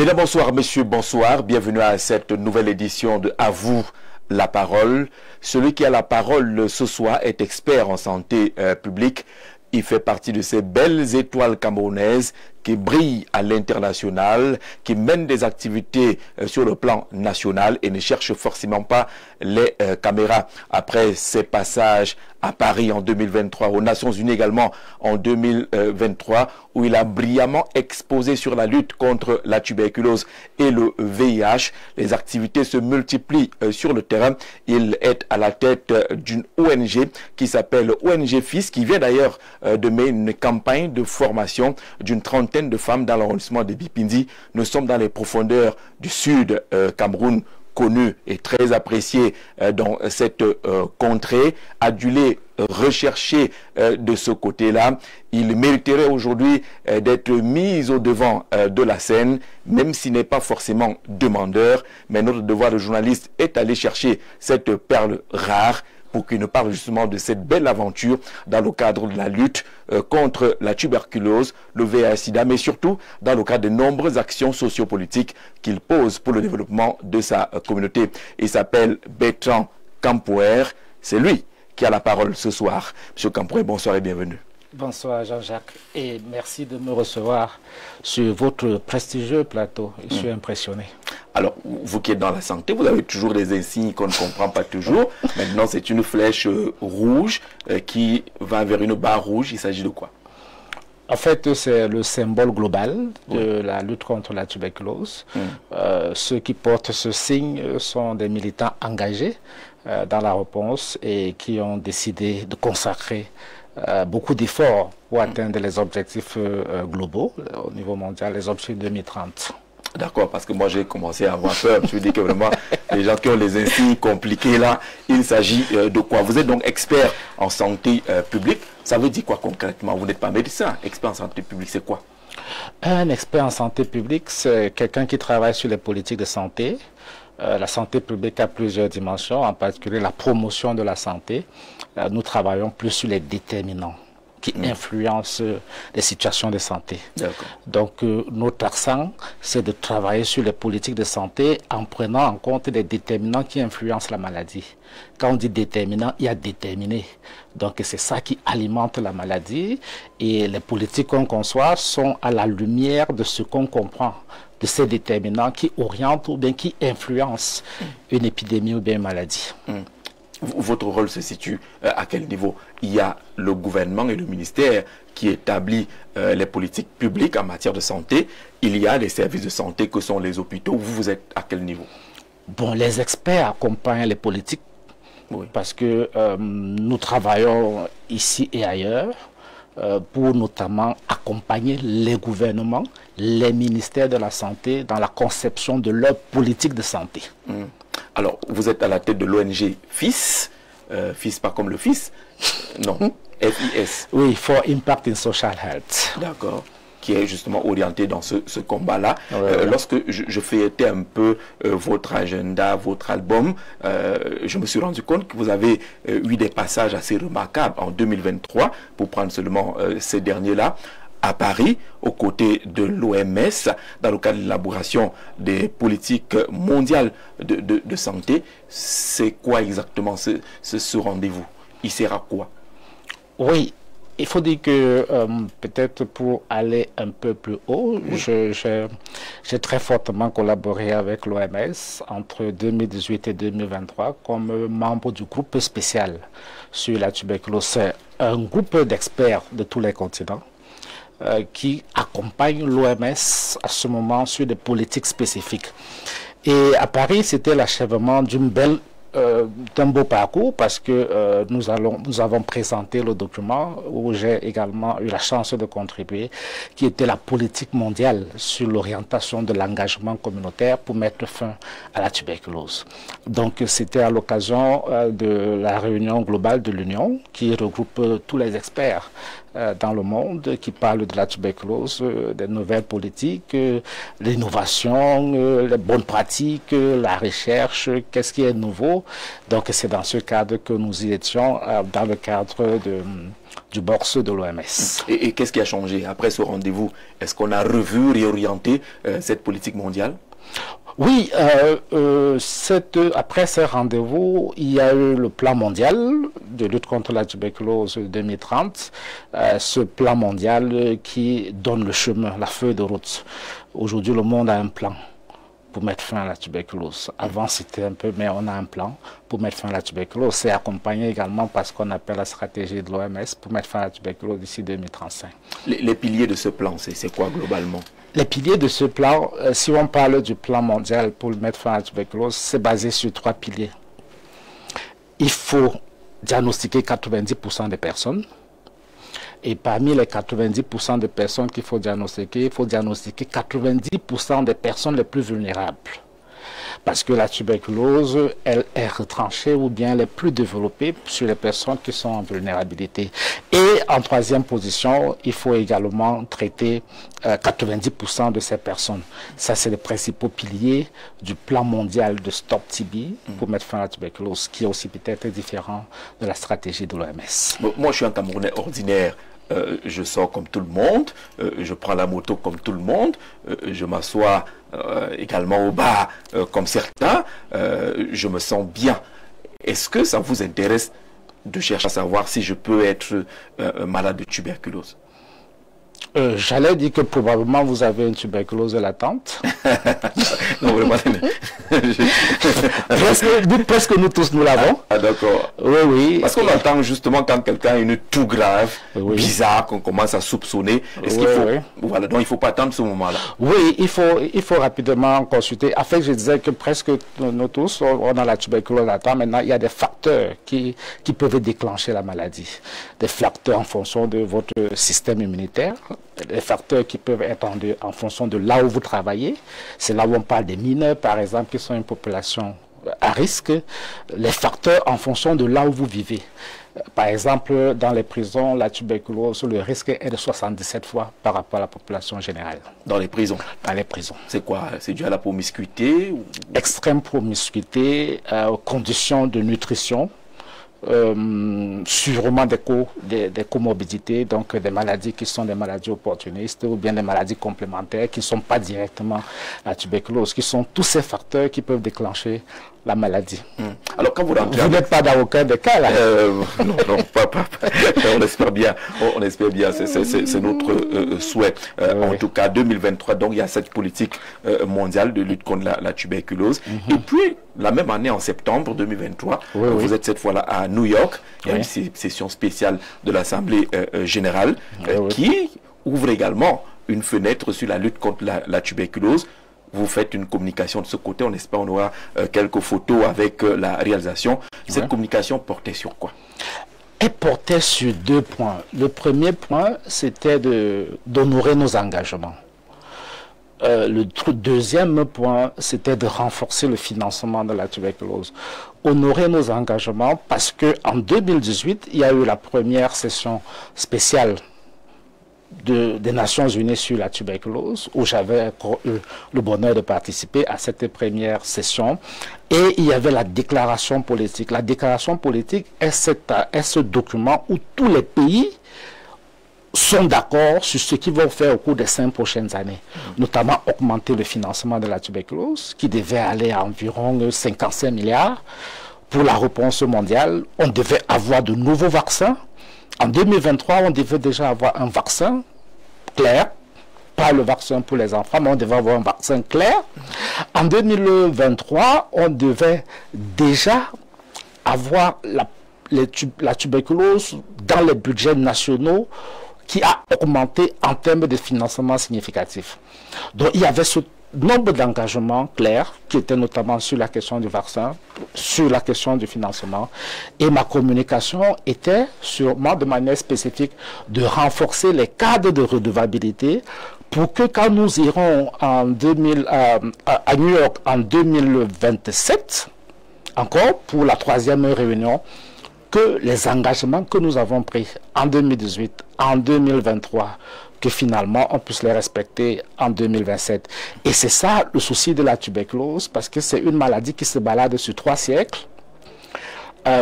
Bien, bonsoir, messieurs, bonsoir. Bienvenue à cette nouvelle édition de À vous la parole. Celui qui a la parole ce soir est expert en santé publique. Il fait partie de ces belles étoiles camerounaises qui brillent à l'international, qui mènent des activités sur le plan national et ne cherchent forcément pas les caméras. Après ses passages à Paris en 2023, aux Nations Unies également en 2023, où il a brillamment exposé sur la lutte contre la tuberculose et le VIH. Les activités se multiplient sur le terrain. Il est à la tête d'une ONG qui s'appelle ONG FIS, qui vient d'ailleurs de mener une campagne de formation d'une trentaine de femmes dans l'arrondissement de Bipindi. Nous sommes dans les profondeurs du sud Cameroun, connu et très apprécié dans cette contrée, adulé, recherché de ce côté-là. Il mériterait aujourd'hui d'être mis au devant de la scène, même s'il n'est pas forcément demandeur. Mais notre devoir de journaliste est d'aller chercher cette perle rare pour qu'il nous parle justement de cette belle aventure dans le cadre de la lutte contre la tuberculose, le VIH-Sida, mais surtout dans le cadre de nombreuses actions sociopolitiques qu'il pose pour le développement de sa communauté. Il s'appelle Bertrand Campouer. C'est lui qui a la parole ce soir. Monsieur Campouer, bonsoir et bienvenue. Bonsoir Jean-Jacques et merci de me recevoir sur votre prestigieux plateau. Je suis impressionné. Alors, vous qui êtes dans la santé, vous avez toujours des insignes qu'on ne comprend pas toujours. Maintenant, c'est une flèche rouge qui va vers une barre rouge. Il s'agit de quoi? En fait, c'est le symbole global de la lutte contre la tuberculose. Ceux qui portent ce signe sont des militants engagés dans la réponse et qui ont décidé de consacrer beaucoup d'efforts pour atteindre les objectifs globaux au niveau mondial, les objectifs 2030. D'accord, parce que moi j'ai commencé à avoir peur. Je me dis que vraiment, les gens qui ont les insignes compliqués là, il s'agit de quoi? Vous êtes donc expert en santé publique. Ça veut dire quoi concrètement? Vous n'êtes pas médecin. Expert en santé publique, c'est quoi? Un expert en santé publique, c'est quelqu'un qui travaille sur les politiques de santé. La santé publique a plusieurs dimensions, en particulier la promotion de la santé. Nous travaillons plus sur les déterminants qui influencent les situations de santé. Donc notre accent, c'est de travailler sur les politiques de santé en prenant en compte les déterminants qui influencent la maladie. Quand on dit déterminant, il y a déterminé. Donc c'est ça qui alimente la maladie et les politiques qu'on conçoit sont à la lumière de ce qu'on comprend, de ces déterminants qui orientent ou bien qui influencent une épidémie ou bien une maladie. Votre rôle se situe à quel niveau? Il y a le gouvernement et le ministère qui établit les politiques publiques en matière de santé. Il y a les services de santé que sont les hôpitaux. Vous êtes à quel niveau? Bon, les experts accompagnent les politiques parce que nous travaillons ici et ailleurs pour notamment accompagner les gouvernements, les ministères de la santé dans la conception de leur politique de santé. Alors, vous êtes à la tête de l'ONG FIS, FIS pas comme le fils, non, FIS. Oui, For Impact in Social Health. D'accord, qui est justement orienté dans ce combat-là. Lorsque je feuilletais un peu votre agenda, votre album, je me suis rendu compte que vous avez eu des passages assez remarquables en 2023, pour prendre seulement ces derniers-là, à Paris, aux côtés de l'OMS, dans le cadre de l'élaboration des politiques mondiales de santé. C'est quoi exactement ce rendez-vous? Il sert à quoi? Oui, il faut dire que peut-être pour aller un peu plus haut, j'ai très fortement collaboré avec l'OMS entre 2018 et 2023 comme membre du groupe spécial sur la tuberculose. C'est un groupe d'experts de tous les continents qui accompagne l'OMS à ce moment sur des politiques spécifiques. Et à Paris, c'était l'achèvement d'un beau parcours parce que nous avons présenté le document où j'ai également eu la chance de contribuer, qui était la politique mondiale sur l'orientation de l'engagement communautaire pour mettre fin à la tuberculose. Donc c'était à l'occasion de la réunion globale de l'Union qui regroupe tous les experts dans le monde qui parlent de la tuberculose, des nouvelles politiques, l'innovation, les bonnes pratiques, la recherche, qu'est-ce qui est nouveau. Donc c'est dans ce cadre que nous y étions, dans le cadre du bourse de l'OMS. Et qu'est-ce qui a changé après ce rendez-vous? Est-ce qu'on a revu, réorienté cette politique mondiale? Oui, après ce rendez-vous, il y a eu le plan mondial de lutte contre la tuberculose 2030, ce plan mondial qui donne le chemin, la feuille de route. Aujourd'hui, le monde a un plan pour mettre fin à la tuberculose. Avant, c'était un peu, mais on a un plan pour mettre fin à la tuberculose. C'est accompagné également par ce qu'on appelle la stratégie de l'OMS pour mettre fin à la tuberculose d'ici 2035. Les piliers de ce plan, c'est quoi globalement? Les piliers de ce plan, si on parle du plan mondial pour mettre fin à la tuberculose, c'est basé sur 3 piliers. Il faut diagnostiquer 90% des personnes. Et parmi les 90% de personnes qu'il faut diagnostiquer, il faut diagnostiquer 90% des personnes les plus vulnérables. Parce que la tuberculose, elle est retranchée ou bien elle est plus développée sur les personnes qui sont en vulnérabilité. Et en troisième position, il faut également traiter 90% de ces personnes. Ça, c'est les principaux piliers du plan mondial de Stop TB pour mettre fin à la tuberculose, qui est aussi peut-être différent de la stratégie de l'OMS. Moi, je suis un Camerounais ordinaire. Je sors comme tout le monde, je prends la moto comme tout le monde, je m'assois également au bar comme certains, je me sens bien. Est-ce que ça vous intéresse de chercher à savoir si je peux être malade de tuberculose? J'allais dire que probablement vous avez une tuberculose latente. Non, vraiment. presque nous tous nous l'avons. Ah, d'accord. Oui, oui. Parce qu'on entend justement quand quelqu'un a une toux grave, bizarre, qu'on commence à soupçonner. Est-ce qu'il faut... Voilà, donc il ne faut pas attendre ce moment-là. Oui, il faut rapidement consulter. En fait, je disais que presque nous tous, on a la tuberculose latente. Maintenant, il y a des facteurs qui peuvent déclencher la maladie. Des facteurs en fonction de votre système immunitaire. Les facteurs qui peuvent être en fonction de là où vous travaillez. C'est là où on parle des mineurs, par exemple, qui sont une population à risque. Les facteurs en fonction de là où vous vivez. Par exemple, dans les prisons, la tuberculose, le risque est de 77 fois par rapport à la population générale. Dans les prisons? Dans les prisons. C'est quoi? C'est dû à la promiscuité ou... Extrême promiscuité, conditions de nutrition. Sûrement des comorbidités, donc des maladies qui sont des maladies opportunistes ou bien des maladies complémentaires qui ne sont pas directement la tuberculose, qui sont tous ces facteurs qui peuvent déclencher la maladie. Alors quand vous rentrez... Vous n'êtes pas dans aucun des cas là? Non, pas. On espère bien. On espère bien. C'est notre souhait. En tout cas, 2023, donc il y a cette politique mondiale de lutte contre la tuberculose. Et puis, la même année, en septembre 2023, vous êtes cette fois-là à New York. Il y a une session spéciale de l'Assemblée générale qui ouvre également une fenêtre sur la lutte contre la tuberculose. Vous faites une communication de ce côté. On espère on aura quelques photos avec la réalisation. Cette communication portait sur quoi? Elle portait sur 2 points. Le premier point, c'était d'honorer nos engagements. Le deuxième point, c'était de renforcer le financement de la tuberculose. Honorer nos engagements parce qu'en 2018, il y a eu la première session spéciale des Nations Unies sur la tuberculose, où j'avais eu le bonheur de participer à cette première session. Et il y avait la déclaration politique. La déclaration politique est ce document où tous les pays sont d'accord sur ce qu'ils vont faire au cours des 5 prochaines années, notamment augmenter le financement de la tuberculose, qui devait aller à environ 55 milliards pour la réponse mondiale. On devait avoir de nouveaux vaccins. En 2023, on devait déjà avoir un vaccin clair, pas le vaccin pour les enfants, mais on devait avoir un vaccin clair. En 2023, on devait déjà avoir la tuberculose dans les budgets nationaux qui a augmenté en termes de financement significatif. Donc il y avait ce nombre d'engagements clairs qui étaient notamment sur la question du vaccin, sur la question du financement. Et ma communication était sûrement de manière spécifique de renforcer les cadres de redevabilité pour que quand nous irons à New York en 2027, encore pour la 3e réunion, que les engagements que nous avons pris en 2018, en 2023, que finalement on puisse les respecter en 2027. Et c'est ça le souci de la tuberculose, parce que c'est une maladie qui se balade sur 3 siècles.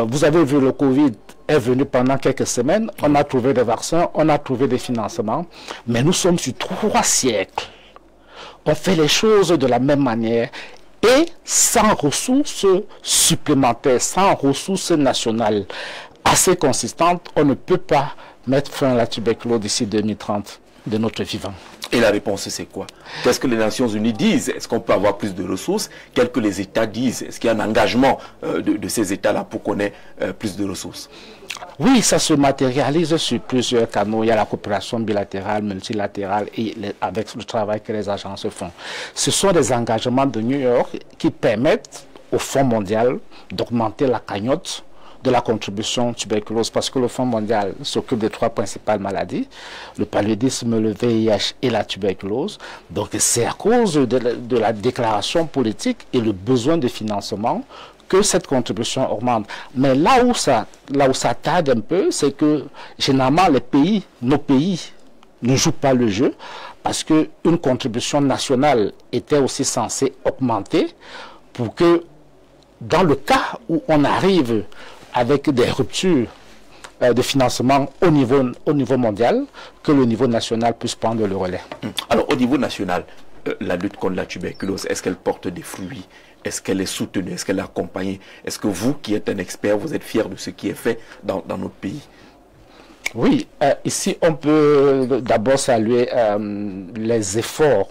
Vous avez vu, le Covid est venu pendant quelques semaines, on a trouvé des vaccins, on a trouvé des financements, mais nous sommes sur 3 siècles. On fait les choses de la même manière et sans ressources supplémentaires, sans ressources nationales assez consistantes, on ne peut pas mettre fin à la tuberculose d'ici 2030 de notre vivant. Et la réponse, c'est quoi? Qu'est-ce que les Nations Unies disent? Est-ce qu'on peut avoir plus de ressources? Qu'est-ce que les États disent? Est-ce qu'il y a un engagement de ces États-là pour qu'on ait plus de ressources? Oui, ça se matérialise sur plusieurs canaux. Il y a la coopération bilatérale, multilatérale et avec le travail que les agences font. Ce sont des engagements de New York qui permettent au Fonds mondial d'augmenter la cagnotte de la contribution tuberculose, parce que le Fonds mondial s'occupe des 3 principales maladies, le paludisme, le VIH et la tuberculose. Donc c'est à cause de la déclaration politique et le besoin de financement que cette contribution augmente. Mais là où ça tarde un peu, c'est que généralement nos pays ne jouent pas le jeu, parce qu'une contribution nationale était aussi censée augmenter pour que dans le cas où on arrive avec des ruptures de financement au niveau mondial, que le niveau national puisse prendre le relais. Alors au niveau national, la lutte contre la tuberculose, est-ce qu'elle porte des fruits? Est-ce qu'elle est soutenue? Est-ce qu'elle est accompagnée? Est-ce que vous, qui êtes un expert, vous êtes fier de ce qui est fait dans notre pays? Oui, ici on peut d'abord saluer les efforts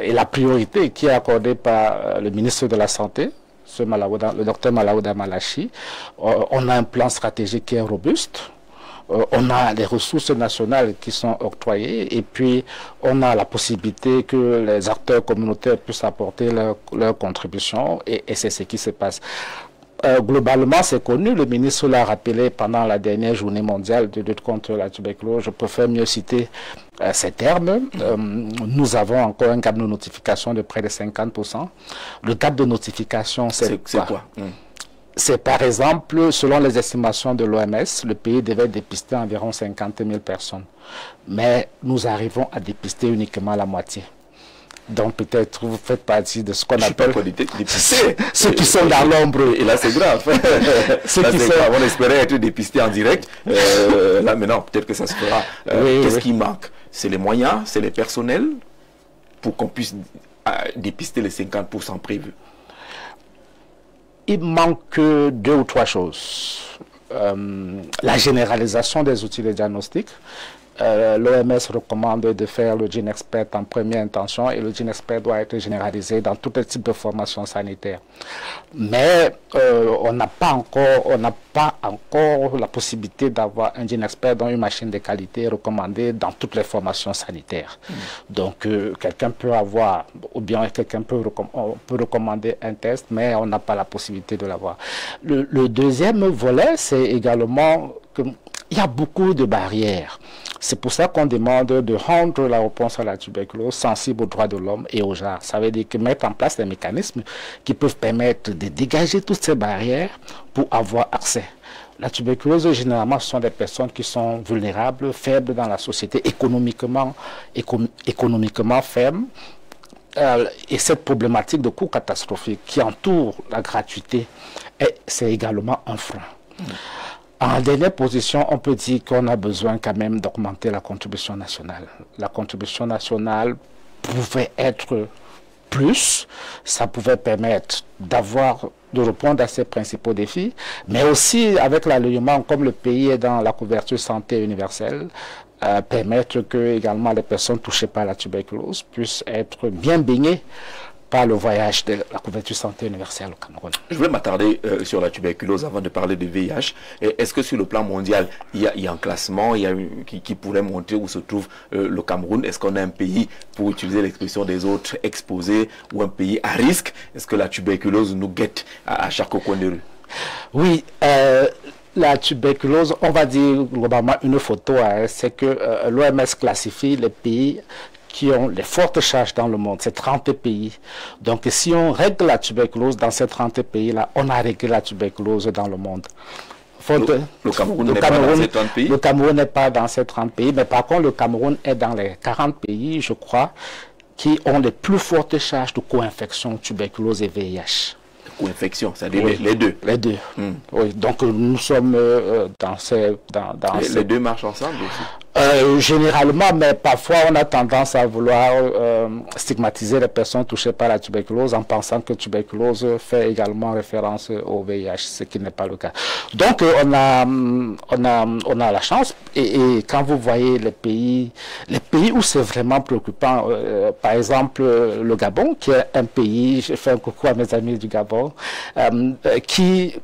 et la priorité qui est accordée par le ministre de la Santé, le docteur Malaouda Malachi. On a un plan stratégique qui est robuste. On a les ressources nationales qui sont octroyées et puis on a la possibilité que les acteurs communautaires puissent apporter leur contribution et c'est ce qui se passe. Globalement, c'est connu, le ministre l'a rappelé pendant la dernière journée mondiale de lutte contre la tuberculose. Je préfère mieux citer ces termes. Nous avons encore un gap de notification de près de 50%. Le gap de notification, c'est quoi? C'est par exemple, selon les estimations de l'OMS, le pays devait dépister environ 50 000 personnes. Mais nous arrivons à dépister uniquement la moitié. Donc peut-être vous faites partie de ce qu'on appelle ceux qui sont dans l'ombre. Et là c'est grave. On espérait être dépisté en direct. Là maintenant peut-être que ça se fera. Qu'est-ce qui manque? C'est les moyens, c'est les personnels pour qu'on puisse dépister les 50% prévus. Il manque 2 ou 3 choses. La généralisation des outils de diagnostic. L'OMS recommande de faire le GeneXpert en première intention et le GeneXpert doit être généralisé dans tous les types de formations sanitaires. Mais on n'a pas encore la possibilité d'avoir un GeneXpert dans une machine de qualité recommandée dans toutes les formations sanitaires. Donc quelqu'un peut avoir, ou bien quelqu'un peut recommander un test, mais on n'a pas la possibilité de l'avoir. Le deuxième volet, c'est également qu'il y a beaucoup de barrières. C'est pour ça qu'on demande de rendre la réponse à la tuberculose sensible aux droits de l'homme et au genre. Ça veut dire que mettre en place des mécanismes qui peuvent permettre de dégager toutes ces barrières pour avoir accès. La tuberculose, généralement, ce sont des personnes qui sont vulnérables, faibles dans la société, économiquement faibles. Et cette problématique de coûts catastrophiques qui entoure la gratuité, c'est également un frein. En dernière position, on peut dire qu'on a besoin quand même d'augmenter la contribution nationale. La contribution nationale pouvait être plus, ça pouvait permettre de répondre à ces principaux défis, mais aussi avec l'alignement, comme le pays est dans la couverture santé universelle, permettre que également les personnes touchées par la tuberculose puissent être bien baignées par le voyage de la couverture santé universelle au Cameroun. Je vais m'attarder sur la tuberculose avant de parler de VIH. Est-ce que sur le plan mondial, il y a un classement qui pourrait montrer où se trouve le Cameroun? Est-ce qu'on a un pays, pour utiliser l'expression des autres, exposé ou un pays à risque? Est-ce que la tuberculose nous guette à chaque coin de rue? Oui, la tuberculose, on va dire globalement une photo, c'est que l'OMS classifie les pays qui ont les fortes charges dans le monde, c'est 30 pays. Donc si on règle la tuberculose dans ces 30 pays-là, on a réglé la tuberculose dans le monde. Le Cameroun n'est pas dans ces 30 pays. Le Cameroun n'est pas dans ces 30 pays, mais par contre, le Cameroun est dans les 40 pays, je crois, qui ont les plus fortes charges de co-infection, tuberculose et VIH. Co-infection, c'est-à-dire les deux. Les deux. Oui, donc nous sommes dans ces... Les deux marchent ensemble aussi. Généralement, mais parfois on a tendance à vouloir stigmatiser les personnes touchées par la tuberculose en pensant que tuberculose fait également référence au VIH, ce qui n'est pas le cas. Donc on a la chance et quand vous voyez les pays où c'est vraiment préoccupant, par exemple le Gabon, qui est un pays, je fais un coucou à mes amis du Gabon, qui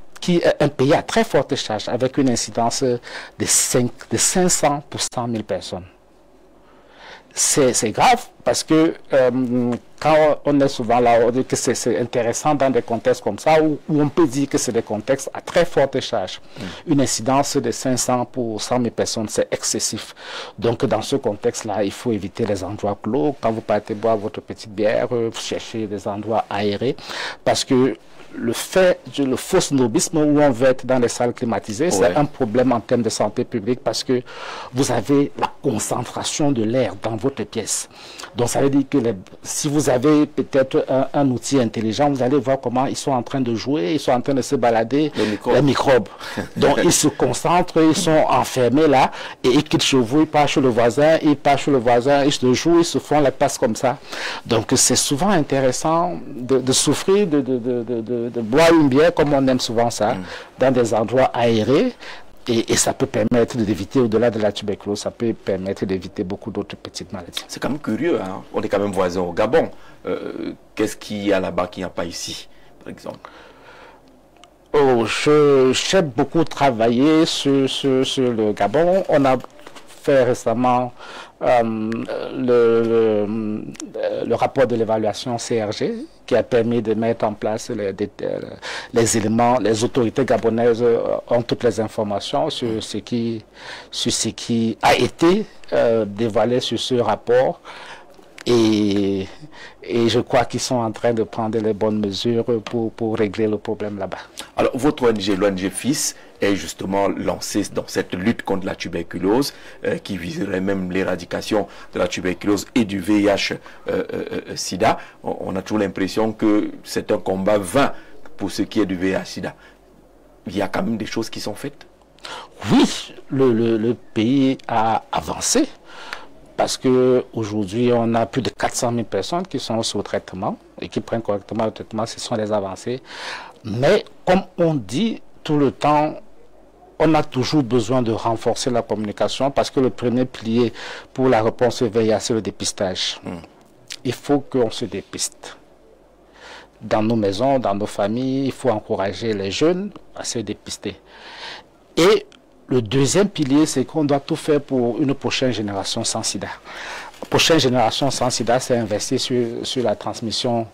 est un pays à très forte charge, avec une incidence de 500 pour 100 000 personnes. C'est grave parce que quand on est souvent là, on dit que c'est intéressant dans des contextes comme ça, où on peut dire que c'est des contextes à très forte charge. Une incidence de 500 pour 100 000 personnes, c'est excessif. Donc dans ce contexte-là, il faut éviter les endroits clos. Quand vous partez boire votre petite bière, vous cherchez des endroits aérés, parce que le faux snobisme où on veut être dans les salles climatisées, c'est un problème en termes de santé publique parce que vous avez la concentration de l'air dans votre pièce. Donc ça veut dire que si vous avez peut-être un outil intelligent, vous allez voir comment ils sont en train de jouer, ils sont en train de se balader, les microbes. Donc ils se concentrent, ils sont enfermés là, et ils quittent chez vous, ils partent chez le voisin, ils partent chez le voisin, ils se jouent, ils se font la passe comme ça. Donc c'est souvent intéressant de souffrir, de boire une bière, comme on aime souvent ça, dans des endroits aérés, et ça peut permettre d'éviter, au-delà de la tuberculose, ça peut permettre d'éviter beaucoup d'autres petites maladies. C'est quand même curieux, hein? On est quand même voisins au Gabon. Qu'est-ce qu'il y a là-bas qu'il n'y a pas ici, par exemple? J'ai beaucoup travaillé sur le Gabon. On a fait récemment le rapport de l'évaluation CRG qui a permis de mettre en place les éléments. Les autorités gabonaises ont toutes les informations sur ce qui a été dévoilé sur ce rapport. Et je crois qu'ils sont en train de prendre les bonnes mesures pour régler le problème là-bas. Alors, votre ONG, l'ONG FIS, est justement lancée dans cette lutte contre la tuberculose, qui viserait même l'éradication de la tuberculose et du VIH-Sida. On a toujours l'impression que c'est un combat vain pour ce qui est du VIH-Sida. Il y a quand même des choses qui sont faites. Oui, le pays a avancé. Parce qu'aujourd'hui, on a plus de 400 000 personnes qui sont sous traitement et qui prennent correctement le traitement, ce sont des avancées. Mais comme on dit tout le temps, on a toujours besoin de renforcer la communication parce que le premier pilier pour la réponse au VIH, c'est le dépistage. Il faut qu'on se dépiste. Dans nos maisons, dans nos familles, il faut encourager les jeunes à se dépister. Et le deuxième pilier, c'est qu'on doit tout faire pour une prochaine génération sans sida. La prochaine génération sans sida, c'est investir sur la transmission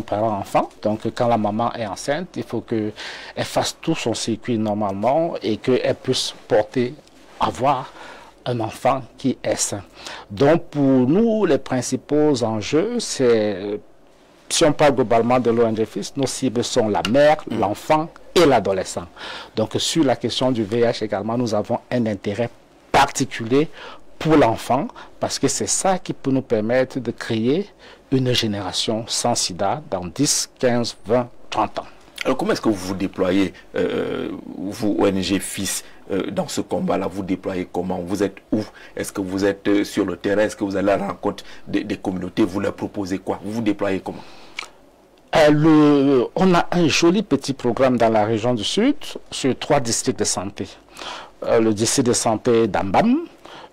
parent-enfant. Donc, quand la maman est enceinte, il faut qu'elle fasse tout son circuit normalement et qu'elle puisse avoir un enfant qui est sain. Donc, pour nous, les principaux enjeux, c'est, si on parle globalement de l'ONG FIS, nos cibles sont la mère, l'enfant et l'adolescent. Donc sur la question du VIH également, nous avons un intérêt particulier pour l'enfant parce que c'est ça qui peut nous permettre de créer une génération sans sida dans 10, 15, 20, 30 ans. Alors comment est-ce que vous vous déployez, vous ONG FIS, dans ce combat-là? Vous déployez comment? Vous êtes où? Est-ce que vous êtes sur le terrain? Est-ce que vous allez à la rencontre des communautés? Vous leur proposez quoi? Vous vous déployez comment? On a un joli petit programme dans la région du Sud sur 3 districts de santé. Le district de santé d'Ambam,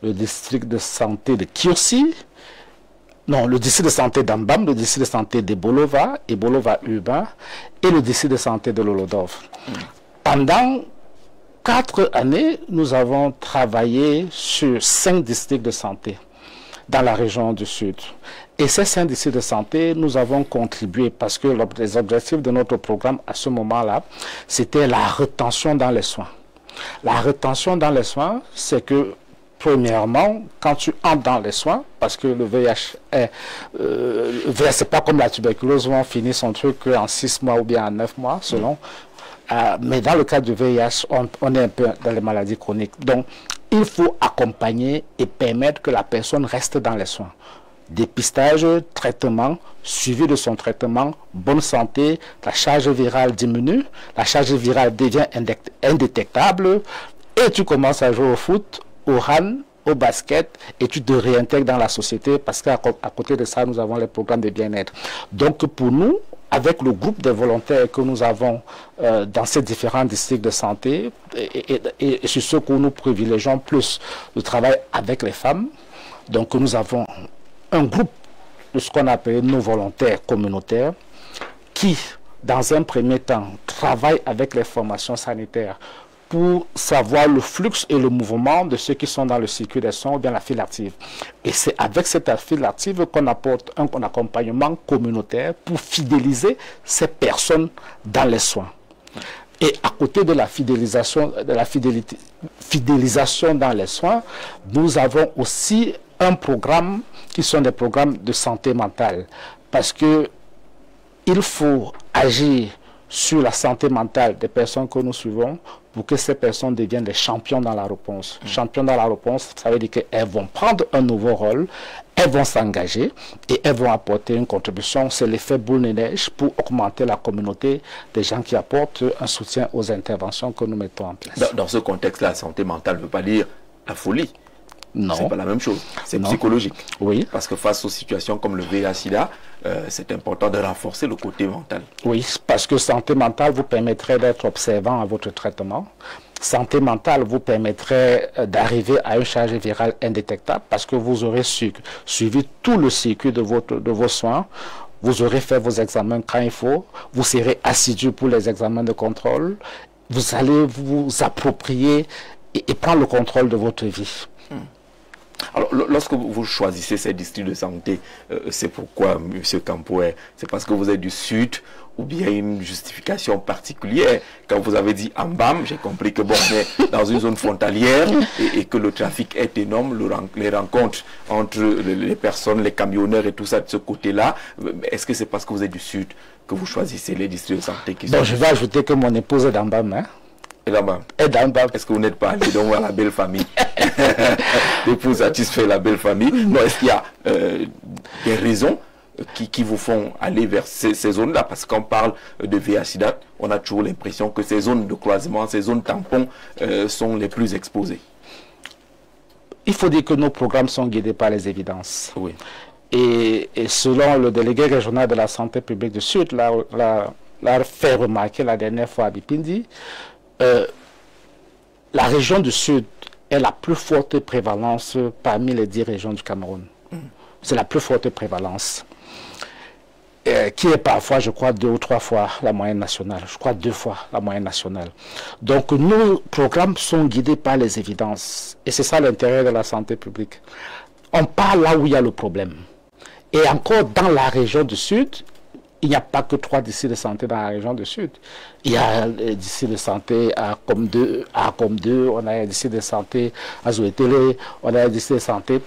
le district de santé de Kirsi, le district de santé d'Ambam, le district de santé de Bolova et Bolova urbain et le district de santé de Lolodov. Pendant 4 années, nous avons travaillé sur 5 districts de santé dans la région du Sud. Et ces 5 districts de santé, nous avons contribué parce que les objectifs de notre programme à ce moment-là, c'était la rétention dans les soins. La rétention dans les soins, c'est que, premièrement, quand tu entres dans les soins, parce que le VIH c'est pas comme la tuberculose où on finit son truc en 6 mois ou bien en 9 mois, selon. Mais dans le cas du VIH, on est un peu dans les maladies chroniques. Donc, il faut accompagner et permettre que la personne reste dans les soins. Dépistage, traitement, suivi de son traitement, bonne santé, la charge virale diminue, la charge virale devient indétectable et tu commences à jouer au foot, au hand, au basket et tu te réintègres dans la société parce qu'à côté de ça, nous avons les programmes de bien-être. Donc pour nous, avec le groupe de volontaires que nous avons dans ces différents districts de santé et sur ce que nous privilégions plus le travail avec les femmes, donc nous avons un groupe de ce qu'on appelle nos volontaires communautaires qui, dans un premier temps, travaillent avec les formations sanitaires pour savoir le flux et le mouvement de ceux qui sont dans le circuit des soins ou bien la file active. Et c'est avec cette file active qu'on apporte un accompagnement communautaire pour fidéliser ces personnes dans les soins. Et à côté de la fidélisation dans les soins, nous avons aussi un programme qui sont des programmes de santé mentale. Parce que il faut agir sur la santé mentale des personnes que nous suivons pour que ces personnes deviennent des champions dans la réponse. Champions dans la réponse, ça veut dire qu'elles vont prendre un nouveau rôle, elles vont s'engager et elles vont apporter une contribution. C'est l'effet boule de neige pour augmenter la communauté des gens qui apportent un soutien aux interventions que nous mettons en place. Dans ce contexte, la santé mentale ne veut pas dire la folie. Non. C'est pas la même chose, c'est psychologique. Oui. Parce que face aux situations comme le VIH-Sida, c'est important de renforcer le côté mental. Oui, parce que santé mentale vous permettrait d'être observant à votre traitement. Santé mentale vous permettrait d'arriver à une charge virale indétectable parce que vous aurez suivi tout le circuit de vos soins. Vous aurez fait vos examens quand il faut. Vous serez assidu pour les examens de contrôle. Vous allez vous approprier et prendre le contrôle de votre vie. Alors, lorsque vous choisissez ces districts de santé, c'est pourquoi, M. Campoué, c'est parce que vous êtes du Sud ou bien une justification particulière? Quand vous avez dit Ambam, j'ai compris que bon, on est dans une zone frontalière et que le trafic est énorme, les rencontres entre les personnes, les camionneurs et tout ça de ce côté-là. Est-ce que c'est parce que vous êtes du Sud que vous choisissez les districts de santé qui sont... Bon, je vais ajouter que mon épouse est d'Ambam, hein? Est-ce que vous n'êtes pas allé donc voir la belle famille pour satisfaire la belle famille? Non, est-ce qu'il y a des raisons qui vous font aller vers ces zones-là? Parce qu'on parle de VIH-Sida, on a toujours l'impression que ces zones de croisement, ces zones tampons sont les plus exposées. Il faut dire que nos programmes sont guidés par les évidences. Oui. Et selon le délégué régional de la santé publique du Sud, l'a fait remarquer la dernière fois à Bipindi, la région du Sud est la plus forte prévalence parmi les 10 régions du Cameroun. C'est la plus forte prévalence. Qui est parfois, je crois, 2 ou 3 fois la moyenne nationale. Je crois 2 fois la moyenne nationale. Donc, nos programmes sont guidés par les évidences. Et c'est ça l'intérêt de la santé publique. On parle là où il y a le problème. Et encore dans la région du Sud, il n'y a pas que 3 districts de santé dans la région du Sud. Il y a des districts de santé à Comdeu, on a des districts de santé à Zouétélé, on a des districts de santé.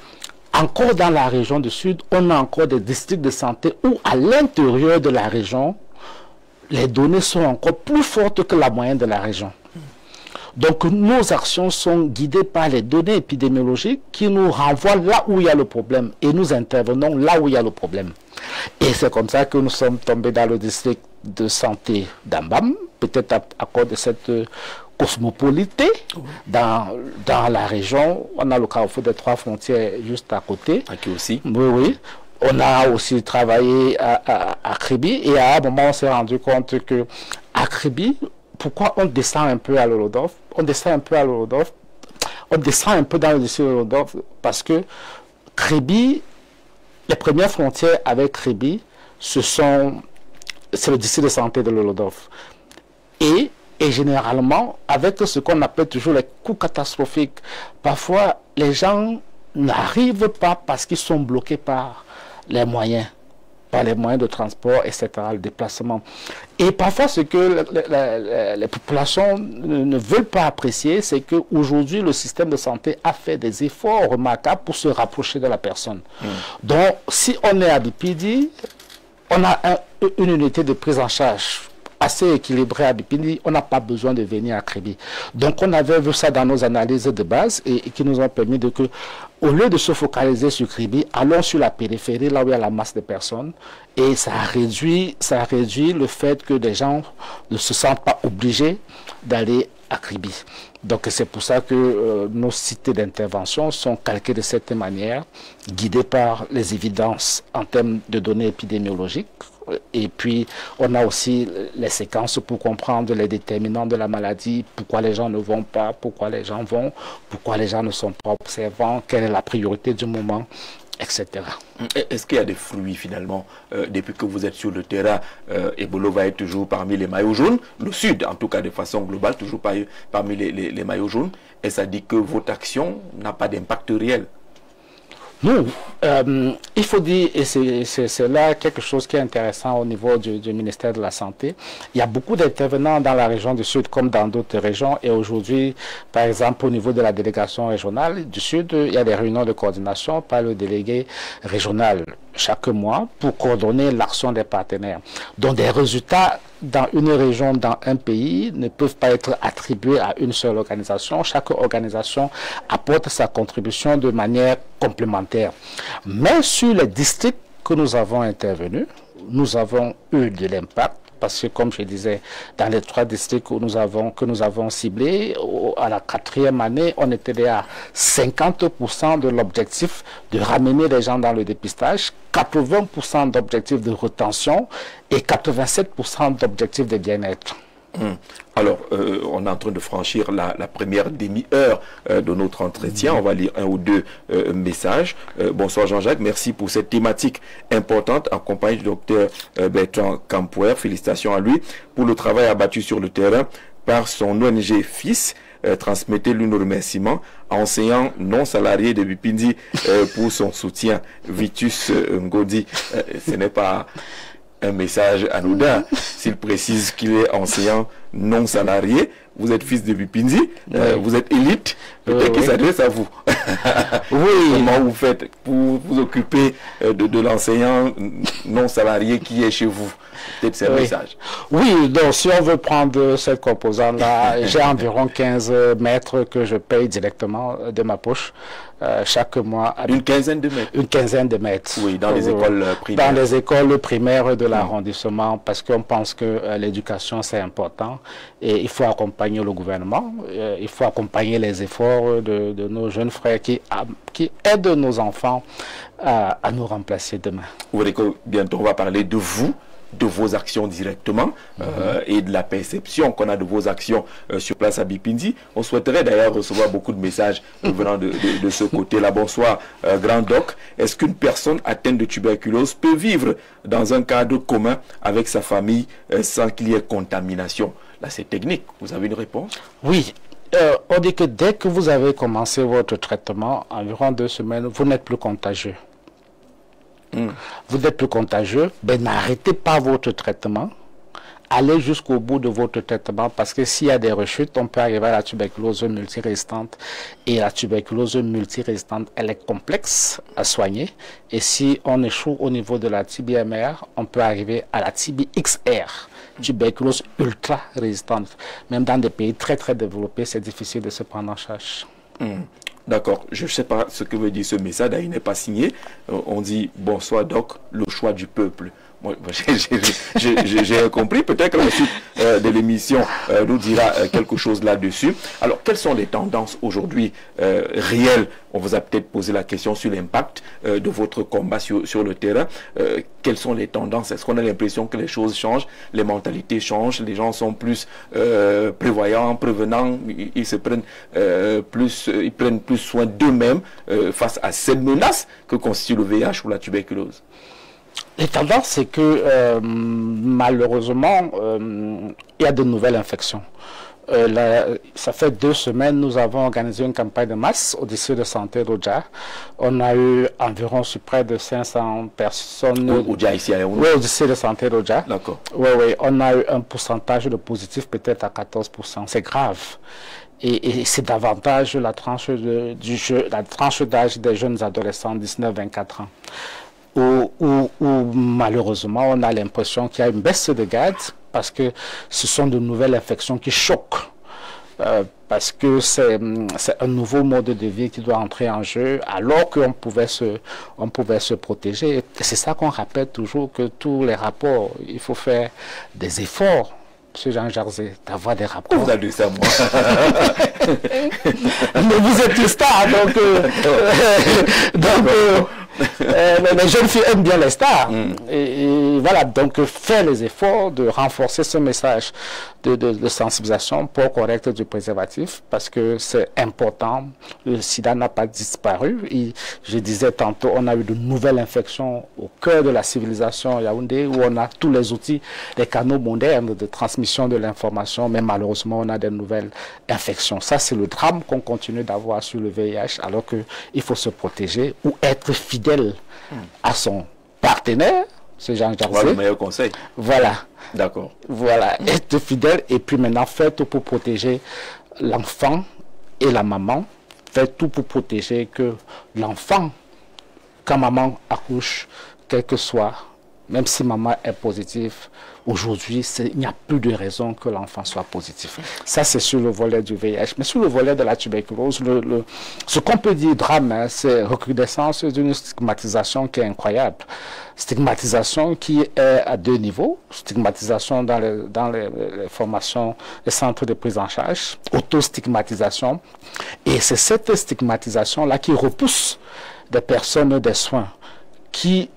Encore dans la région du Sud, on a encore des districts de santé où à l'intérieur de la région, les données sont encore plus fortes que la moyenne de la région. Donc nos actions sont guidées par les données épidémiologiques qui nous renvoient là où il y a le problème et nous intervenons là où il y a le problème. Et c'est comme ça que nous sommes tombés dans le district de santé d'Ambam, peut-être à cause de cette cosmopolité dans la région. On a le carrefour des 3 frontières juste à côté. Aquí aussi. Oui, oui. On a aussi travaillé à Kribi et à un moment on s'est rendu compte que à Kribi, pourquoi on descend un peu à l'Holodof? On descend un peu à l'Holodof. On descend un peu dans le district de l'Holodof parce que Kribi, les premières frontières avec Kribi, c'est le district de santé de l'Holodof. Et généralement, avec ce qu'on appelle toujours les coûts catastrophiques, parfois les gens n'arrivent pas parce qu'ils sont bloqués par les moyens de transport, etc., le déplacement. Et parfois, ce que les populations ne veulent pas apprécier, c'est qu'aujourd'hui, le système de santé a fait des efforts remarquables pour se rapprocher de la personne. Donc, si on est à Bipidi, on a une unité de prise en charge assez équilibré à Bipindi, on n'a pas besoin de venir à Kribi. Donc on avait vu ça dans nos analyses de base et qui nous ont permis de que, au lieu de se focaliser sur Kribi, allons sur la périphérie, là où il y a la masse de personnes, et ça réduit le fait que les gens ne se sentent pas obligés d'aller à Kribi. Donc c'est pour ça que nos cités d'intervention sont calquées de cette manière, guidées par les évidences en termes de données épidémiologiques. Et puis, on a aussi les séquences pour comprendre les déterminants de la maladie, pourquoi les gens ne vont pas, pourquoi les gens vont, pourquoi les gens ne sont pas observants, quelle est la priorité du moment, etc. Est-ce qu'il y a des fruits finalement depuis que vous êtes sur le terrain? Ebolo va être toujours parmi les maillots jaunes, le Sud en tout cas de façon globale, toujours parmi les maillots jaunes, et ça dit que votre action n'a pas d'impact réel. Non, il faut dire, et c'est là quelque chose qui est intéressant au niveau du ministère de la Santé, il y a beaucoup d'intervenants dans la région du Sud comme dans d'autres régions, et aujourd'hui, par exemple, au niveau de la délégation régionale du Sud, il y a des réunions de coordination par le délégué régional chaque mois pour coordonner l'action des partenaires. Donc des résultats dans une région, dans un pays, ne peuvent pas être attribués à une seule organisation. Chaque organisation apporte sa contribution de manière complémentaire. Mais sur les districts que nous avons intervenus, nous avons eu de l'impact. Parce que, comme je disais, dans les 3 districts que nous avons ciblés, à la 4e année, on était à 50% de l'objectif de ramener les gens dans le dépistage, 80% d'objectif de retention et 87% d'objectif de bien-être. Alors, on est en train de franchir la première demi-heure de notre entretien. On va lire un ou deux messages. Bonsoir Jean-Jacques, merci pour cette thématique importante en compagnie du docteur Bertrand Campouer. Félicitations à lui pour le travail abattu sur le terrain par son ONG FIS. Transmettez-lui nos remerciements, enseignant non salarié de Bipindi pour son soutien. Vitus Ngodi, ce n'est pas un message anodin. S'il précise qu'il est enseignant non salarié, vous êtes fils de Bipindi, vous êtes élite, peut-être qu'il s'adresse à vous. Comment vous faites pour vous occuper de l'enseignant non salarié qui est chez vous? Peut-être c'est un message. Oui, donc si on veut prendre cette composante-là, j'ai environ 15 mètres que je paye directement de ma poche chaque mois. Une quinzaine de mètres? Une quinzaine de mètres. Oui, dans les écoles primaires. Dans les écoles primaires de l'arrondissement, parce qu'on pense que l'éducation c'est important et il faut accompagner le gouvernement, il faut accompagner les efforts de nos jeunes frères qui aident nos enfants à nous remplacer demain. Vous voyez que bientôt on va parler de vous, de vos actions directement et de la perception qu'on a de vos actions sur place à Bipindi. On souhaiterait d'ailleurs recevoir beaucoup de messages venant de ce côté-là. Bonsoir, Grand Doc. Est-ce qu'une personne atteinte de tuberculose peut vivre dans un cadre commun avec sa famille sans qu'il y ait contamination? Là, c'est technique. Vous avez une réponse? Oui. On dit que dès que vous avez commencé votre traitement, environ 2 semaines, vous n'êtes plus contagieux. Vous n'êtes plus contagieux, mais n'arrêtez pas votre traitement. Allez jusqu'au bout de votre traitement parce que s'il y a des rechutes, on peut arriver à la tuberculose multirésistante. Et la tuberculose multirésistante, elle est complexe à soigner. Et si on échoue au niveau de la TBMR, on peut arriver à la TBXR, tuberculose ultra résistante. Même dans des pays très très développés, c'est difficile de se prendre en charge. D'accord, je ne sais pas ce que veut dire ce message, il n'est pas signé. On dit bonsoir Doc, le choix du peuple. Moi, j'ai compris, peut-être que la suite de l'émission nous dira quelque chose là-dessus. Alors, quelles sont les tendances aujourd'hui réelles? On vous a peut-être posé la question sur l'impact de votre combat sur le terrain. Quelles sont les tendances? Est-ce qu'on a l'impression que les choses changent, les mentalités changent, les gens sont plus prévoyants, prévenants, ils prennent plus soin d'eux-mêmes face à cette menace que constitue le VIH ou la tuberculose? Les tendances, c'est que malheureusement, il y a de nouvelles infections. Ça fait 2 semaines, nous avons organisé une campagne de masse au district de santé d'Odja. On a eu environ sur près de 500 personnes. Odja ici à Yaoundé? Oui, au district de santé d'Odja. D'accord. Oui, oui, on a eu un pourcentage de positifs peut-être à 14%. C'est grave. Et c'est davantage la tranche d'âge des jeunes adolescents, 19-24 ans. Où malheureusement on a l'impression qu'il y a une baisse de garde parce que ce sont de nouvelles infections qui choquent. Parce que c'est un nouveau mode de vie qui doit entrer en jeu alors qu'on pouvait se protéger. C'est ça qu'on rappelle toujours, que tous les rapports, il faut faire des efforts. M. Jean Jarzé, d'avoir des rapports. Vous avez dit ça, moi. Mais vous êtes une star, les jeunes filles aiment bien les stars. Et voilà, donc faire les efforts de renforcer ce message de sensibilisation pour correcte du préservatif, parce que c'est important. Le sida n'a pas disparu. Je disais tantôt, on a eu de nouvelles infections au cœur de la civilisation Yaoundé, où on a tous les outils, les canaux modernes de transmission de l'information, mais malheureusement, on a des nouvelles infections. Ça, c'est le drame qu'on continue d'avoir sur le VIH, alors qu'il faut se protéger ou être fidèle à son partenaire. C'est Jean Jarzé. Voilà le meilleur conseil. Voilà. D'accord. Voilà, être fidèle et puis maintenant faire tout pour protéger l'enfant et la maman. Faire tout pour protéger que l'enfant, quand maman accouche, quel que soit, même si maman est positive, aujourd'hui, il n'y a plus de raison que l'enfant soit positif. Ça, c'est sur le volet du VIH. Mais sur le volet de la tuberculose, ce qu'on peut dire drame, hein, c'est recrudescence d'une stigmatisation qui est incroyable. Stigmatisation qui est à deux niveaux. Stigmatisation dans les formations, les centres de prise en charge. Auto-stigmatisation. Et c'est cette stigmatisation-là qui repousse des personnes des soins, qui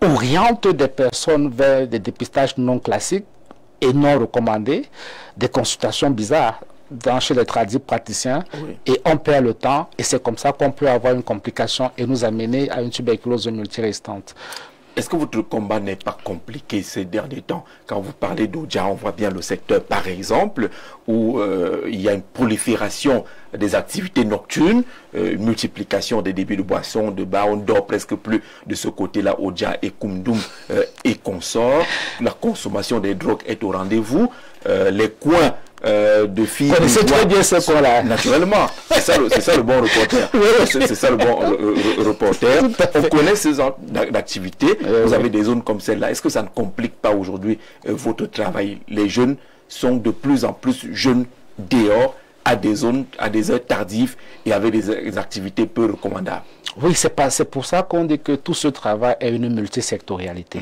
oriente des personnes vers des dépistages non classiques et non recommandés, des consultations bizarres chez les tradis praticiens, oui. Et on perd le temps, et c'est comme ça qu'on peut avoir une complication et nous amener à une tuberculose multirésistante. Est-ce que votre combat n'est pas compliqué ces derniers temps? Quand vous parlez d'Odja, on voit bien le secteur, par exemple, où il y a une prolifération des activités nocturnes, une multiplication des débits de boissons, de bars, on dort presque plus de ce côté-là, Odja et Koumdoum et consorts. La consommation des drogues est au rendez-vous. Les coins de filles... Vous connaissez très bien ce coin-là. Naturellement. C'est ça le bon reporter. C'est ça le bon reporter. On connaît ces zones d'activité. Vous avez des zones comme celle-là. Est-ce que ça ne complique pas aujourd'hui votre travail? Les jeunes sont de plus en plus jeunes dehors, à des zones, à des heures tardives et avec des activités peu recommandables. Oui, c'est pour ça qu'on dit que tout ce travail est une multisectorialité.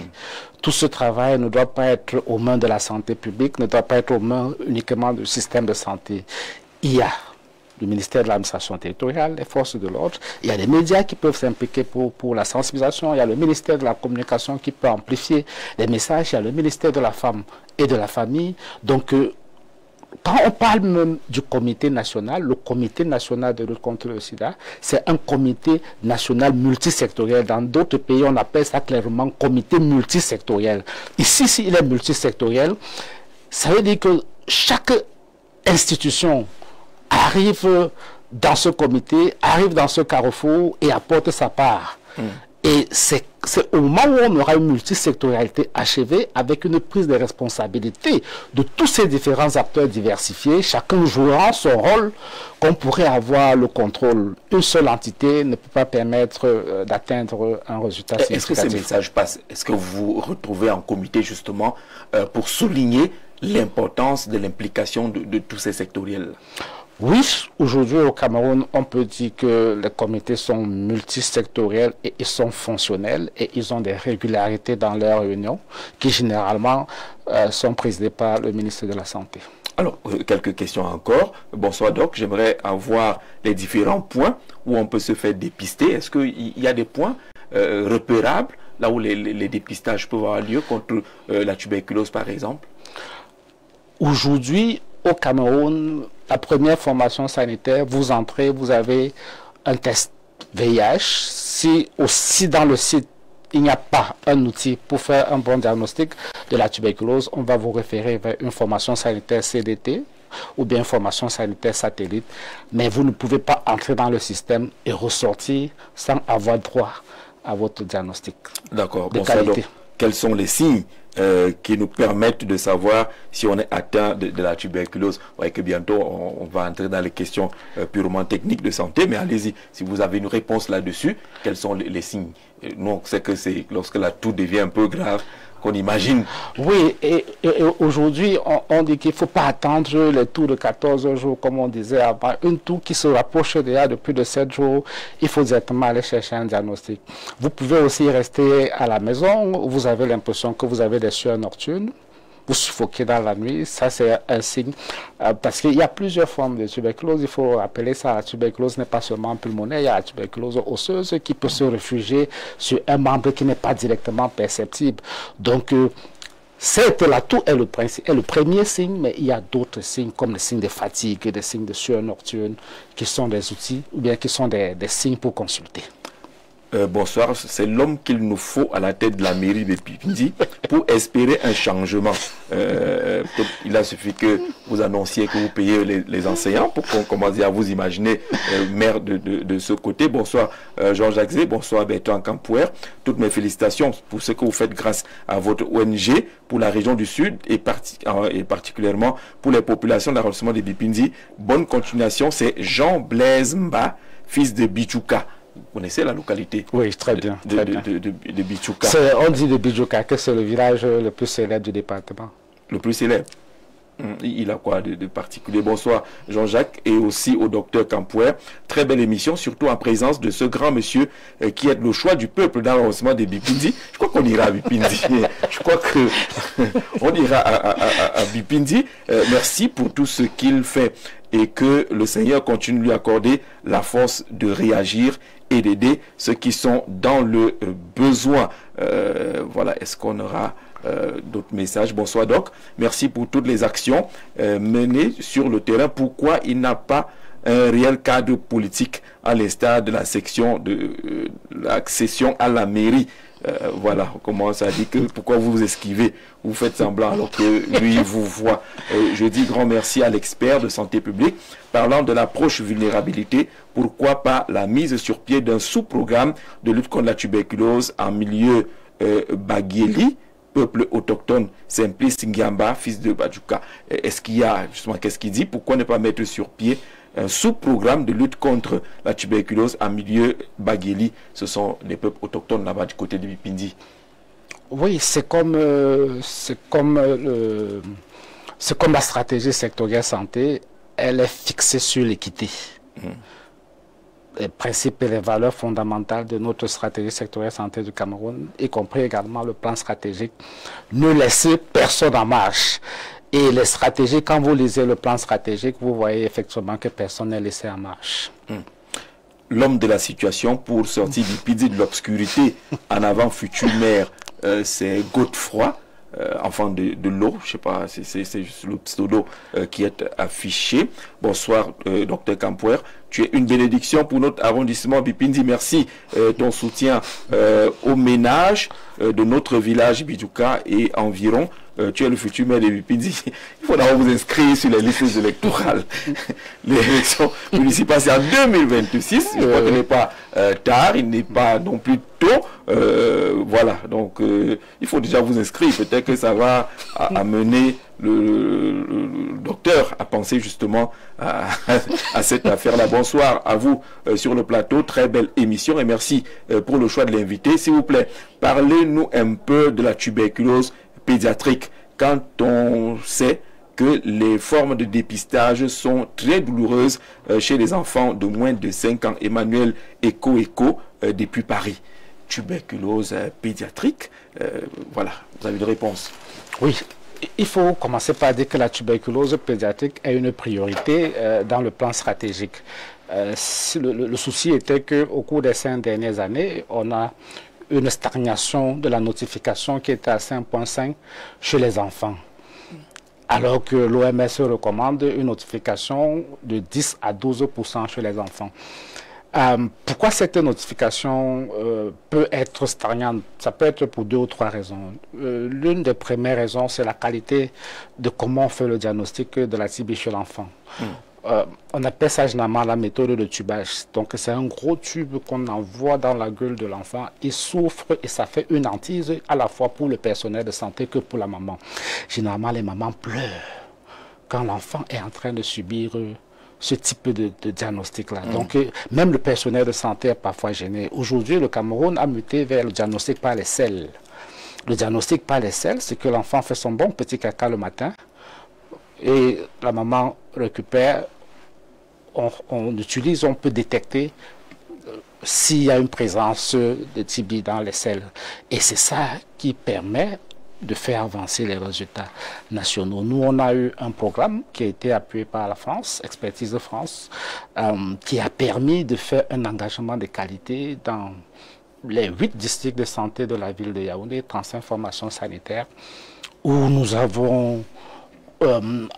Tout ce travail ne doit pas être aux mains de la santé publique, ne doit pas être aux mains uniquement du système de santé. Il y a le ministère de l'administration territoriale, les forces de l'ordre, il y a les médias qui peuvent s'impliquer pour la sensibilisation, il y a le ministère de la communication qui peut amplifier les messages, il y a le ministère de la femme et de la famille. Donc, quand on parle même du comité national, le comité national de lutte contre le sida, c'est un comité national multisectoriel. Dans d'autres pays, on appelle ça clairement comité multisectoriel. Ici, s'il est multisectoriel, ça veut dire que chaque institution arrive dans ce comité, arrive dans ce carrefour et apporte sa part. Et c'est au moment où on aura une multisectorialité achevée avec une prise de responsabilité de tous ces différents acteurs diversifiés, chacun jouant son rôle, qu'on pourrait avoir le contrôle. Une seule entité ne peut pas permettre d'atteindre un résultat significatif. Est-ce que ces messages passent? Est-ce que vous vous retrouvez en comité justement pour souligner l'importance de l'implication de tous ces sectoriels? Oui, aujourd'hui au Cameroun, on peut dire que les comités sont multisectoriels et ils sont fonctionnels et ils ont des régularités dans leurs réunions qui généralement sont présidées par le ministre de la Santé. Alors, quelques questions encore. Bonsoir Doc, j'aimerais avoir les différents points où on peut se faire dépister. Est-ce qu'il y a des points repérables là où les dépistages peuvent avoir lieu contre la tuberculose par exemple? Aujourd'hui, au Cameroun, la première formation sanitaire, vous entrez, vous avez un test VIH. Si aussi dans le site, il n'y a pas un outil pour faire un bon diagnostic de la tuberculose, on va vous référer vers une formation sanitaire CDT ou bien une formation sanitaire satellite. Mais vous ne pouvez pas entrer dans le système et ressortir sans avoir droit à votre diagnostic. D'accord. De qualité. Quels sont les signes qui nous permettent de savoir si on est atteint de la tuberculose? Vous voyez que bientôt on va entrer dans les questions purement techniques de santé, mais allez-y, si vous avez une réponse là-dessus, quels sont les signes? Nous on sait que c'est lorsque tout devient un peu grave qu'on imagine. Oui, et aujourd'hui, on dit qu'il ne faut pas attendre les tours de 14 jours, comme on disait avant. Une tour qui se rapproche déjà de plus de 7 jours, il faut directement aller chercher un diagnostic. Vous pouvez aussi rester à la maison, vous avez l'impression que vous avez des sueurs nocturnes. Vous suffoquez dans la nuit, ça c'est un signe, parce qu'il y a plusieurs formes de tuberculose, il faut rappeler ça, la tuberculose n'est pas seulement pulmonaire, il y a la tuberculose osseuse qui peut se réfugier sur un membre qui n'est pas directement perceptible. Donc, certes, la toux est le premier signe, mais il y a d'autres signes comme les signes de fatigue, des signes de sueur nocturne, qui sont des outils, ou bien qui sont des signes pour consulter. Bonsoir, c'est l'homme qu'il nous faut à la tête de la mairie de Bipindi pour espérer un changement. Il a suffi que vous annonciez que vous payez les enseignants pour qu'on commence à vous imaginer maire de ce côté. Bonsoir Jean-Jacques Zé, bonsoir Bertrand Campouer. Toutes mes félicitations pour ce que vous faites grâce à votre ONG pour la région du Sud et particulièrement pour les populations de l'arrondissement de Bipindi. Bonne continuation, c'est Jean-Blaise Mba, fils de Bichouka. Vous connaissez la localité? Oui, très bien. De Bichouka. On dit de Bichouka que c'est le village le plus célèbre du département. Le plus célèbre. Il a quoi de particulier? Bonsoir Jean-Jacques et aussi au docteur Campouer. Très belle émission, surtout en présence de ce grand monsieur qui est le choix du peuple dans l'arrondissement de Bipindi. Je crois qu'on ira à Bipindi. Je crois qu'on ira à Bipindi. Merci pour tout ce qu'il fait et que le Seigneur continue de lui accorder la force de réagir et d'aider ceux qui sont dans le besoin. Voilà, est-ce qu'on aura d'autres messages? Bonsoir Doc, merci pour toutes les actions menées sur le terrain. Pourquoi il n'a pas un réel cadre politique à l'instar de la section de l'accession à la mairie? Voilà, on commence à dire que pourquoi vous vous esquivez, vous faites semblant alors que lui vous voit. Je dis grand merci à l'expert de santé publique. Parlant de l'approche vulnérabilité, pourquoi pas la mise sur pied d'un sous-programme de lutte contre la tuberculose en milieu Bagueli, peuple autochtone, Simplice Ngiamba, fils de Badjouka. Est-ce qu'il y a, justement, qu'est-ce qu'il dit? Pourquoi ne pas mettre sur pied un sous-programme de lutte contre la tuberculose en milieu Bagueli? Ce sont les peuples autochtones là-bas du côté de Bipindi. Oui, c'est comme la stratégie sectorielle santé, elle est fixée sur l'équité. Les principes et les valeurs fondamentales de notre stratégie sectorielle santé du Cameroun, y compris également le plan stratégique, ne laisser personne en marche. Et les stratégies, quand vous lisez le plan stratégique, vous voyez effectivement que personne n'est laissé en marche. L'homme de la situation pour sortir du pidi de l'obscurité, en avant futur maire, c'est Godefroy, enfant de l'eau, je sais pas, c'est juste le pseudo qui est affiché. Bonsoir, docteur Campouer. Tu es une bénédiction pour notre arrondissement Bipindi. Merci ton soutien au ménage de notre village Bidjouka et environ. Tu es le futur maire de Bipindi. Il faudra vous inscrire sur les listes électorales. Les élections municipales, c'est en 2026. Je crois qu'il n'est pas tard, il n'est pas non plus tôt. Voilà, donc il faut déjà vous inscrire. Peut-être que ça va amener le docteur à penser justement à cette affaire-là. Bonsoir à vous sur le plateau. Très belle émission et merci pour le choix de l'invité. S'il vous plaît, parlez-nous un peu de la tuberculose pédiatrique quand on sait que les formes de dépistage sont très douloureuses chez les enfants de moins de 5 ans. Emmanuel Eco depuis Paris. Tuberculose pédiatrique, voilà, vous avez une réponse. Oui, il faut commencer par dire que la tuberculose pédiatrique est une priorité dans le plan stratégique. Le souci était qu'au cours des 5 dernières années, on a une stagnation de la notification qui était à 5,5 chez les enfants. Alors que l'OMS recommande une notification de 10 à 12% chez les enfants. Pourquoi cette notification peut être stagnante? Ça peut être pour 2 ou 3 raisons. L'une des premières raisons, c'est la qualité de comment on fait le diagnostic de la TB chez l'enfant. On appelle ça généralement la méthode de tubage. Donc c'est un gros tube qu'on envoie dans la gueule de l'enfant. Il souffre et ça fait une hantise à la fois pour le personnel de santé que pour la maman. Généralement les mamans pleurent quand l'enfant est en train de subir ce type de diagnostic-là. Donc, même le personnel de santé est parfois gêné. Aujourd'hui, le Cameroun a muté vers le diagnostic par les selles. Le diagnostic par les selles, c'est que l'enfant fait son bon petit caca le matin et la maman récupère. On peut détecter s'il y a une présence de TB dans les selles. Et c'est ça qui permet de faire avancer les résultats nationaux. Nous, on a eu un programme qui a été appuyé par la France, Expertise de France, qui a permis de faire un engagement de qualité dans les 8 districts de santé de la ville de Yaoundé, 35 formations sanitaires, où nous avons,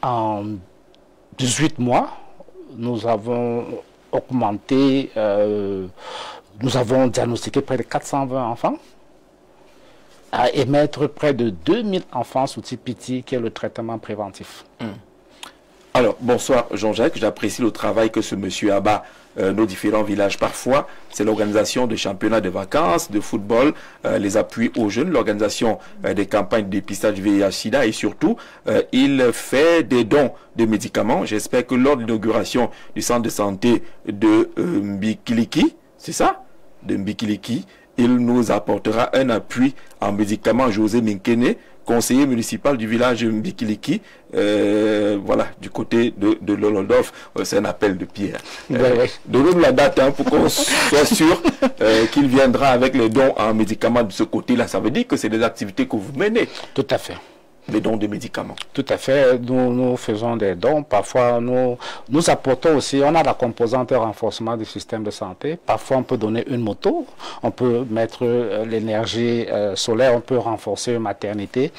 en 18 mois, nous avons augmenté, nous avons diagnostiqué près de 420 enfants, à émettre près de 2000 enfants sous TPT, qui est le traitement préventif. Alors, bonsoir Jean-Jacques, j'apprécie le travail que ce monsieur abat nos différents villages. Parfois, c'est l'organisation de championnats de vacances, de football, les appuis aux jeunes, l'organisation des campagnes de dépistage VIH-Sida et surtout, il fait des dons de médicaments. J'espère que lors de l'inauguration du centre de santé de Mbikiliki, c'est ça? De Mbikiliki, il nous apportera un appui en médicaments. José Minkene, conseiller municipal du village Mbikiliki, voilà, du côté de Lolodov, c'est un appel de pierre. Donnez-nous la date pour qu'on soit sûr qu'il viendra avec les dons en médicaments de ce côté-là. Ça veut dire que c'est des activités que vous menez. Tout à fait. Les dons de médicaments. Tout à fait. Nous faisons des dons. Parfois, nous apportons aussi, on a la composante de renforcement du système de santé. Parfois, on peut donner une moto, on peut mettre l'énergie solaire, on peut renforcer une maternité,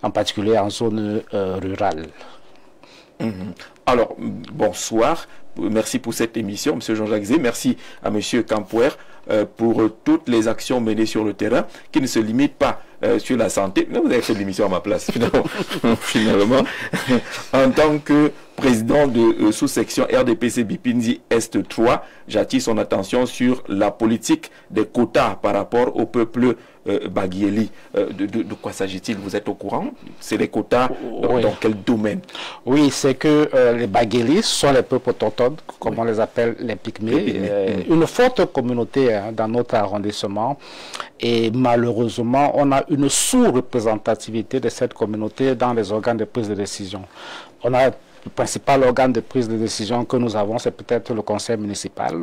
en particulier en zone rurale. Alors, bonsoir. Merci pour cette émission, M. Jean-Jacques Zé. Merci à M. Campouer pour toutes les actions menées sur le terrain, qui ne se limitent pas sur la santé. Vous avez fait l'émission à ma place, finalement. En tant que président de sous-section RDPC Bipinzi Est 3, j'attire son attention sur la politique des quotas par rapport au peuple Baguieli. De quoi s'agit-il? Vous êtes au courant? C'est les quotas dans quel domaine? Oui, c'est que les Baguielis sont les peuples autochtones, comme on les appelle les Pygmées. Une forte communauté dans notre arrondissement. Et malheureusement, on a une sous-représentativité de cette communauté dans les organes de prise de décision. On a le principal organe de prise de décision que nous avons, c'est peut-être le conseil municipal.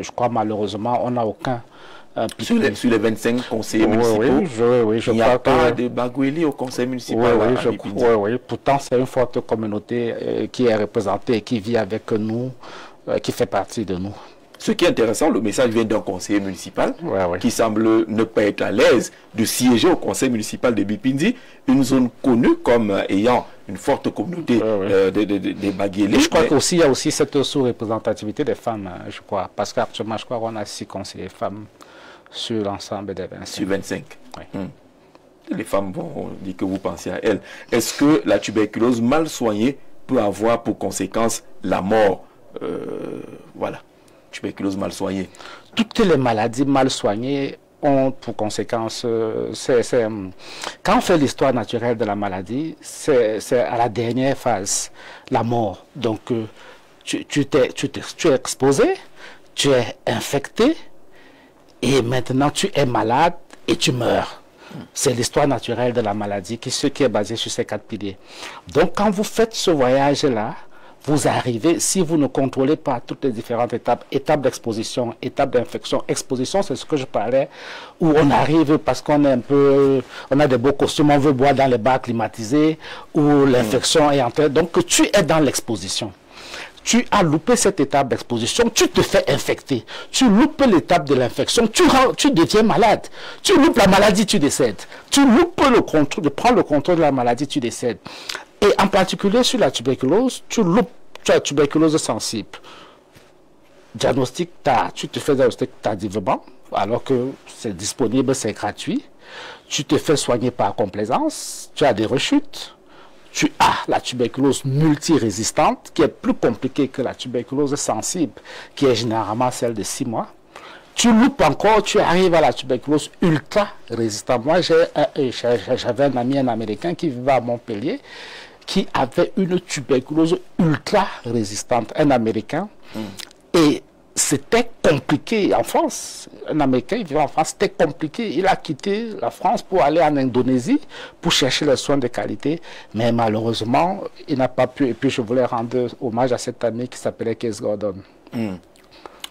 Je crois malheureusement, on n'a aucun. Sur les 25 conseillers municipaux, il n'y a pas de Baguieli au conseil municipal. Oui, pourtant c'est une forte communauté qui est représentée et qui vit avec nous, qui fait partie de nous. Ce qui est intéressant, le message vient d'un conseiller municipal qui semble ne pas être à l'aise de siéger au conseil municipal de Bipinzi, une zone connue comme ayant une forte communauté des Baguieli. Je crois qu'il y a aussi cette sous-représentativité des femmes, je crois, parce qu'actuellement, je crois qu'on a 6 conseillers femmes sur l'ensemble des 25. Sur 25. Les femmes vont dire que vous pensez à elles. Est-ce que la tuberculose mal soignée peut avoir pour conséquence la mort? Voilà. Tuberculose mal soignée. Toutes les maladies mal soignées ont pour conséquence, quand on fait l'histoire naturelle de la maladie, c'est à la dernière phase, la mort. Donc, tu es exposé, tu es infecté, et maintenant tu es malade et tu meurs. C'est l'histoire naturelle de la maladie qui est basée sur ces 4 piliers. Donc, quand vous faites ce voyage-là, vous arrivez, si vous ne contrôlez pas toutes les différentes étapes, étape d'exposition, étape d'infection. Exposition, c'est ce que je parlais, où on arrive parce qu'on est on a des beaux costumes, on veut boire dans les bars climatisés, où l'infection est entrée. Donc, tu es dans l'exposition. Tu as loupé cette étape d'exposition, tu te fais infecter. Tu loupes l'étape de l'infection, tu deviens malade. Tu loupes la maladie, tu décèdes. Tu loupes le contrôle, de prendre le contrôle de la maladie, tu décèdes. Et en particulier sur la tuberculose, tu as la tuberculose sensible. Diagnostic, tu te fais diagnostic tardivement, alors que c'est disponible, c'est gratuit. Tu te fais soigner par complaisance, tu as des rechutes. Tu as la tuberculose multirésistante, qui est plus compliquée que la tuberculose sensible, qui est généralement celle de 6 mois. Tu loupes encore, tu arrives à la tuberculose ultra-résistante. Moi, j'avais un ami, un Américain, qui vivait à Montpellier, qui avait une tuberculose ultra-résistante, un Américain. Et c'était compliqué en France. Un Américain vivant en France, c'était compliqué. Il a quitté la France pour aller en Indonésie pour chercher les soins de qualité. Mais malheureusement, il n'a pas pu. Et puis je voulais rendre hommage à cet ami qui s'appelait Keith Gordon.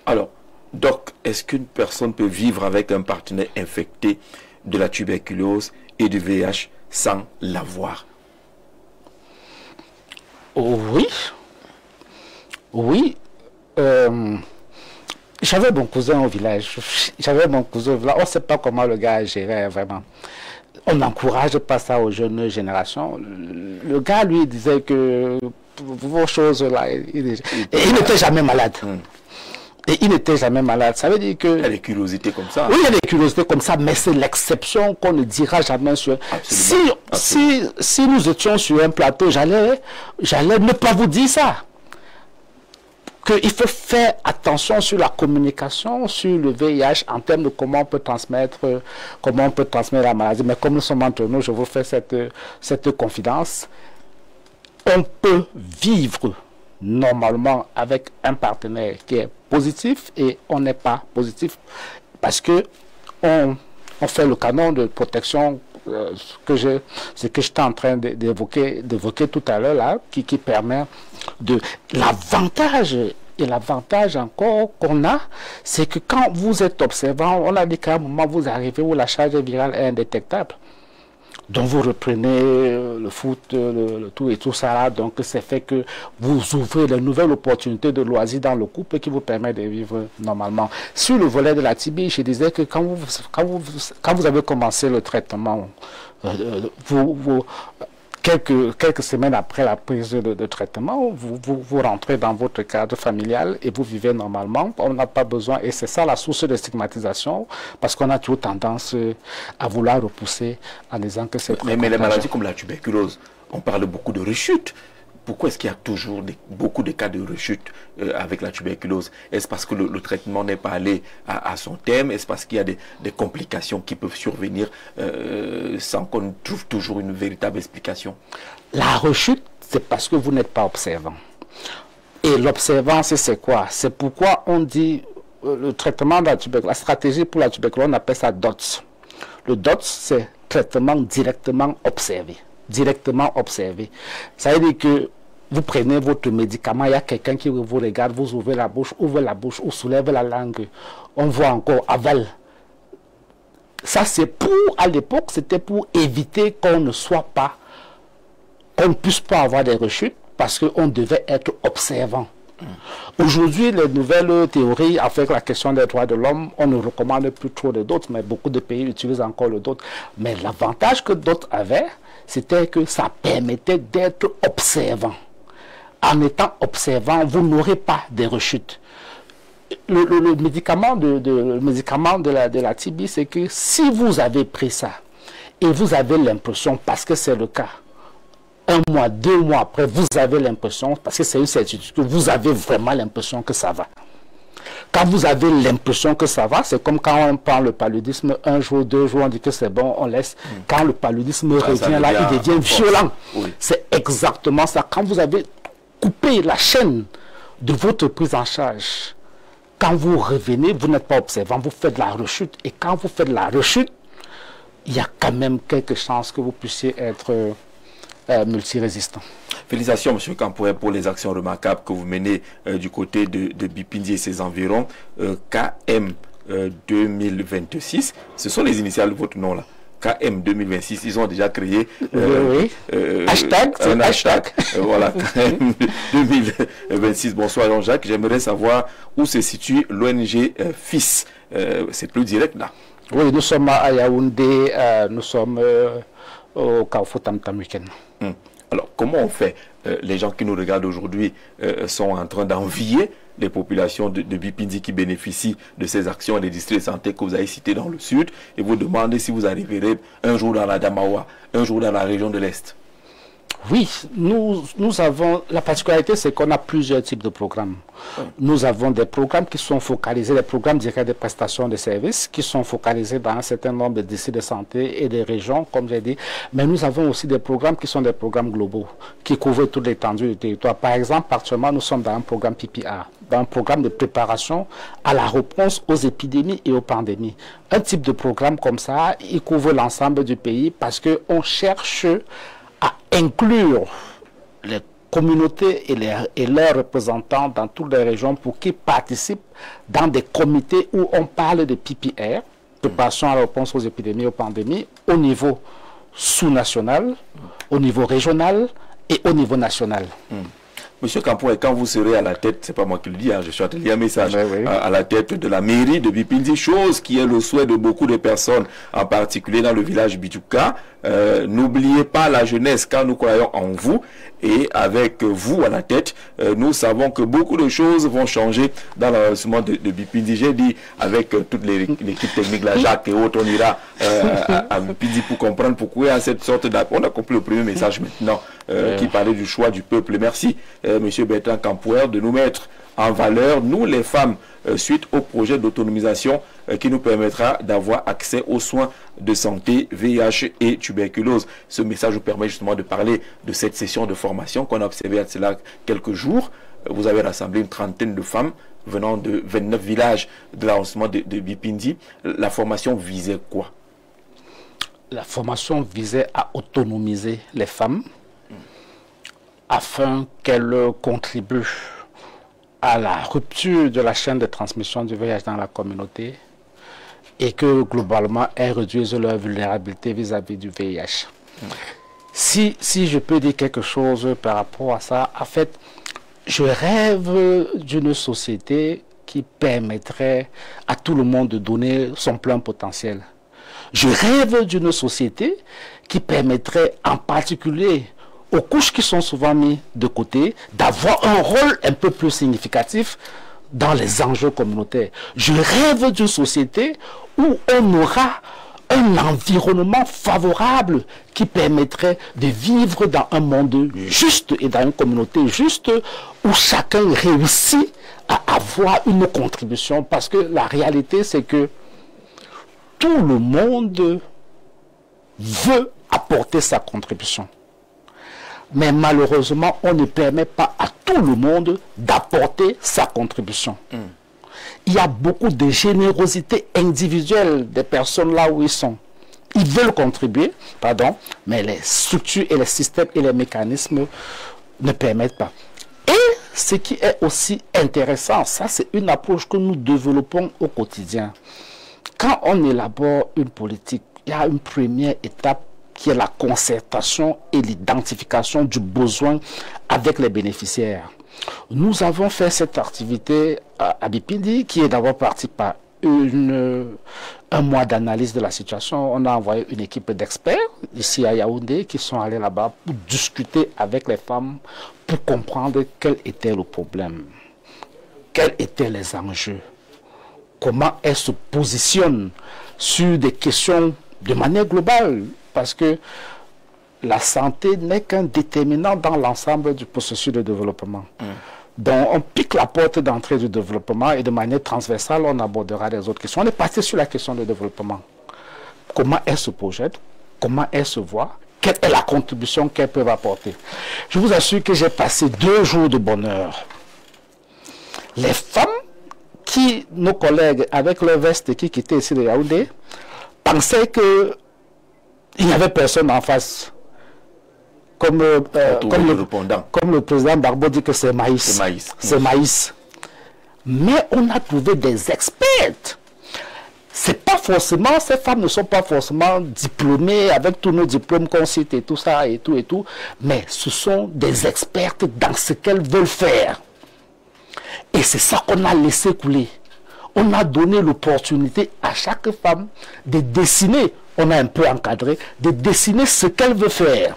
Alors, Doc, est-ce qu'une personne peut vivre avec un partenaire infecté de la tuberculose et du VIH sans l'avoir? Oui. Oui. J'avais mon cousin au village. On ne sait pas comment le gars gérait vraiment. On n'encourage pas ça aux jeunes générations. Le gars, lui, disait que vos choses là, et il n'était jamais malade. Et il n'était jamais malade. Ça veut dire que... Il y a des curiosités comme ça. Oui, il y a des curiosités comme ça, mais c'est l'exception qu'on ne dira jamais sur... Si nous étions sur un plateau, j'allais ne pas vous dire ça. Qu'il faut faire attention sur la communication, sur le VIH, en termes de comment on peut transmettre la maladie. Mais comme nous sommes entre nous, je vous fais cette confidence. On peut vivre normalement avec un partenaire qui est positif et on n'est pas positif parce que on fait le canon de protection ce que j'étais en train d'évoquer tout à l'heure là, qui permet de l'avantage encore qu'on a, c'est que quand vous êtes observant, on a dit qu'à un moment vous arrivez où la charge virale est indétectable. Donc vous reprenez le foot, le tout et tout ça là, donc c'est fait que vous ouvrez de nouvelles opportunités de loisirs dans le couple qui vous permet de vivre normalement. Sur le volet de la TB, je disais que quand vous avez commencé le traitement, quelques semaines après la prise de traitement, vous rentrez dans votre cadre familial et vous vivez normalement. On n'a pas besoin, et c'est ça la source de stigmatisation, parce qu'on a toujours tendance à vouloir repousser en disant que c'est... Mais les maladies comme la tuberculose, on parle beaucoup de rechute. Pourquoi est-ce qu'il y a toujours beaucoup de cas de rechute avec la tuberculose? Est-ce parce que le traitement n'est pas allé à son terme? Est-ce parce qu'il y a des complications qui peuvent survenir sans qu'on trouve toujours une véritable explication? La rechute, c'est parce que vous n'êtes pas observant. Et l'observance, c'est quoi? C'est pourquoi on dit le traitement de la tuberculose, la stratégie pour la tuberculose, on appelle ça DOTS. Le DOTS, c'est traitement directement observé. Ça veut dire que vous prenez votre médicament, il y a quelqu'un qui vous regarde, vous ouvrez la bouche, ouvre la bouche ou soulève la langue. On voit encore aval. Ça, c'est pour, à l'époque, c'était pour éviter qu'on ne puisse pas avoir des rechutes parce qu'on devait être observant. Aujourd'hui, les nouvelles théories avec la question des droits de l'homme, on ne recommande plus trop de dots, mais beaucoup de pays utilisent encore le dot. Mais l'avantage que d'autres avaient, c'était que ça permettait d'être observant. En étant observant, vous n'aurez pas de rechutes. Le médicament de la TB, c'est que si vous avez pris ça et vous avez l'impression, parce que c'est le cas, 1 mois, 2 mois après, vous avez l'impression, parce que c'est une certitude, que vous avez vraiment l'impression que ça va. Quand vous avez l'impression que ça va, c'est comme quand on prend le paludisme, 1 jour, 2 jours, on dit que c'est bon, on laisse. Quand le paludisme revient là, il devient violent. Oui. C'est exactement ça. Quand vous avez coupé la chaîne de votre prise en charge, quand vous revenez, vous n'êtes pas observant, vous faites la rechute. Et quand vous faites la rechute, il y a quand même quelques chances que vous puissiez être multirésistant. Félicitations, M. Campoué, pour les actions remarquables que vous menez du côté de Bipindi et ses environs. KM 2026, ce sont les initiales de votre nom là. KM 2026, ils ont déjà créé hashtag, un hashtag. Voilà, KM 2026. Bonsoir Jean-Jacques, j'aimerais savoir où se situe l'ONG FIS. C'est plus direct là. Oui, nous sommes à Yaoundé, nous sommes au Carrefour Tam Tam Week-end. Alors, comment on fait? Les gens qui nous regardent aujourd'hui sont en train d'envier les populations de Bipindi qui bénéficient de ces actions et des districts de santé que vous avez cités dans le sud, et vous demandez si vous arriverez un jour dans la Damawa, un jour dans la région de l'Est. Oui, nous avons, la particularité c'est qu'on a plusieurs types de programmes. Nous avons des programmes qui sont focalisés, des programmes directs de prestations de services qui sont focalisés dans un certain nombre de districts de santé et des régions, comme j'ai dit. Mais nous avons aussi des programmes qui sont des programmes globaux, qui couvrent toute l'étendue du territoire. Par exemple, actuellement, nous sommes dans un programme PPR, dans un programme de préparation à la réponse aux épidémies et aux pandémies. Un type de programme comme ça, il couvre l'ensemble du pays parce qu'on cherche à inclure les communautés et leurs représentants dans toutes les régions pour qu'ils participent dans des comités où on parle de PPR, préparation à la réponse aux épidémies et aux pandémies, au niveau sous-national, au niveau régional et au niveau national. Monsieur Campoué, quand vous serez à la tête, c'est pas moi qui le dis, hein, je suis en train de lire un message, à la tête de la mairie de Bipindi, chose qui est le souhait de beaucoup de personnes, en particulier dans le village Bijuka. N'oubliez pas la jeunesse quand nous croyons en vous, et avec vous à la tête, nous savons que beaucoup de choses vont changer dans l'avancement de Bipindi. J'ai dit avec toute l'équipe technique, la Jacques et autres, on ira à Bipindi pour comprendre pourquoi il y a cette sorte d'appel. On a compris le premier message maintenant qui parlait du choix du peuple. Merci Monsieur Bertrand Campoué de nous mettre en valeur, nous les femmes, suite au projet d'autonomisation qui nous permettra d'avoir accès aux soins de santé, VIH et tuberculose. Ce message vous permet justement de parler de cette session de formation qu'on a observée à cela quelques jours. Vous avez rassemblé une trentaine de femmes venant de 29 villages de l'arrondissement de Bipindi. La formation visait quoi? La formation visait à autonomiser les femmes afin qu'elles contribuent à la rupture de la chaîne de transmission du VIH dans la communauté et que globalement elles réduisent leur vulnérabilité vis-à-vis du VIH. Si je peux dire quelque chose par rapport à ça, en fait, je rêve d'une société qui permettrait à tout le monde de donner son plein potentiel. Je rêve d'une société qui permettrait en particulier aux couches qui sont souvent mises de côté, d'avoir un rôle un peu plus significatif dans les enjeux communautaires. Je rêve d'une société où on aura un environnement favorable qui permettrait de vivre dans un monde juste et dans une communauté juste où chacun réussit à avoir une contribution. Parce que la réalité, c'est que tout le monde veut apporter sa contribution. Mais malheureusement, on ne permet pas à tout le monde d'apporter sa contribution. Il y a beaucoup de générosité individuelle des personnes là où ils sont. Ils veulent contribuer, pardon, mais les structures et les systèmes et les mécanismes ne permettent pas. Et ce qui est aussi intéressant, ça c'est une approche que nous développons au quotidien. Quand on élabore une politique, il y a une première étape qui est la concertation et l'identification du besoin avec les bénéficiaires. Nous avons fait cette activité à Bipindi, qui est d'abord partie par un mois d'analyse de la situation. On a envoyé une équipe d'experts ici à Yaoundé qui sont allés là-bas pour discuter avec les femmes, pour comprendre quel était le problème, quels étaient les enjeux, comment elles se positionnent sur des questions de manière globale. Parce que la santé n'est qu'un déterminant dans l'ensemble du processus de développement. Donc on pique la porte d'entrée du développement et de manière transversale, on abordera les autres questions. On est parti sur la question du développement. Comment elles se projettent, comment elles se voient, quelle est la contribution qu'elles peuvent apporter. Je vous assure que j'ai passé 2 jours de bonheur. Les femmes nos collègues avec leur veste qui quittaient ici de Yaoundé, pensaient que il n'y avait personne en face. Comme le président Barbeau dit que c'est maïs. C'est maïs. Mais on a trouvé des experts. C'est pas forcément, ces femmes ne sont pas forcément diplômées avec tous nos diplômes qu'on cite et tout ça et tout. Mais ce sont des expertes dans ce qu'elles veulent faire. Et c'est ça qu'on a laissé couler. On a donné l'opportunité à chaque femme de dessiner. On a un peu encadré, de dessiner ce qu'elle veut faire.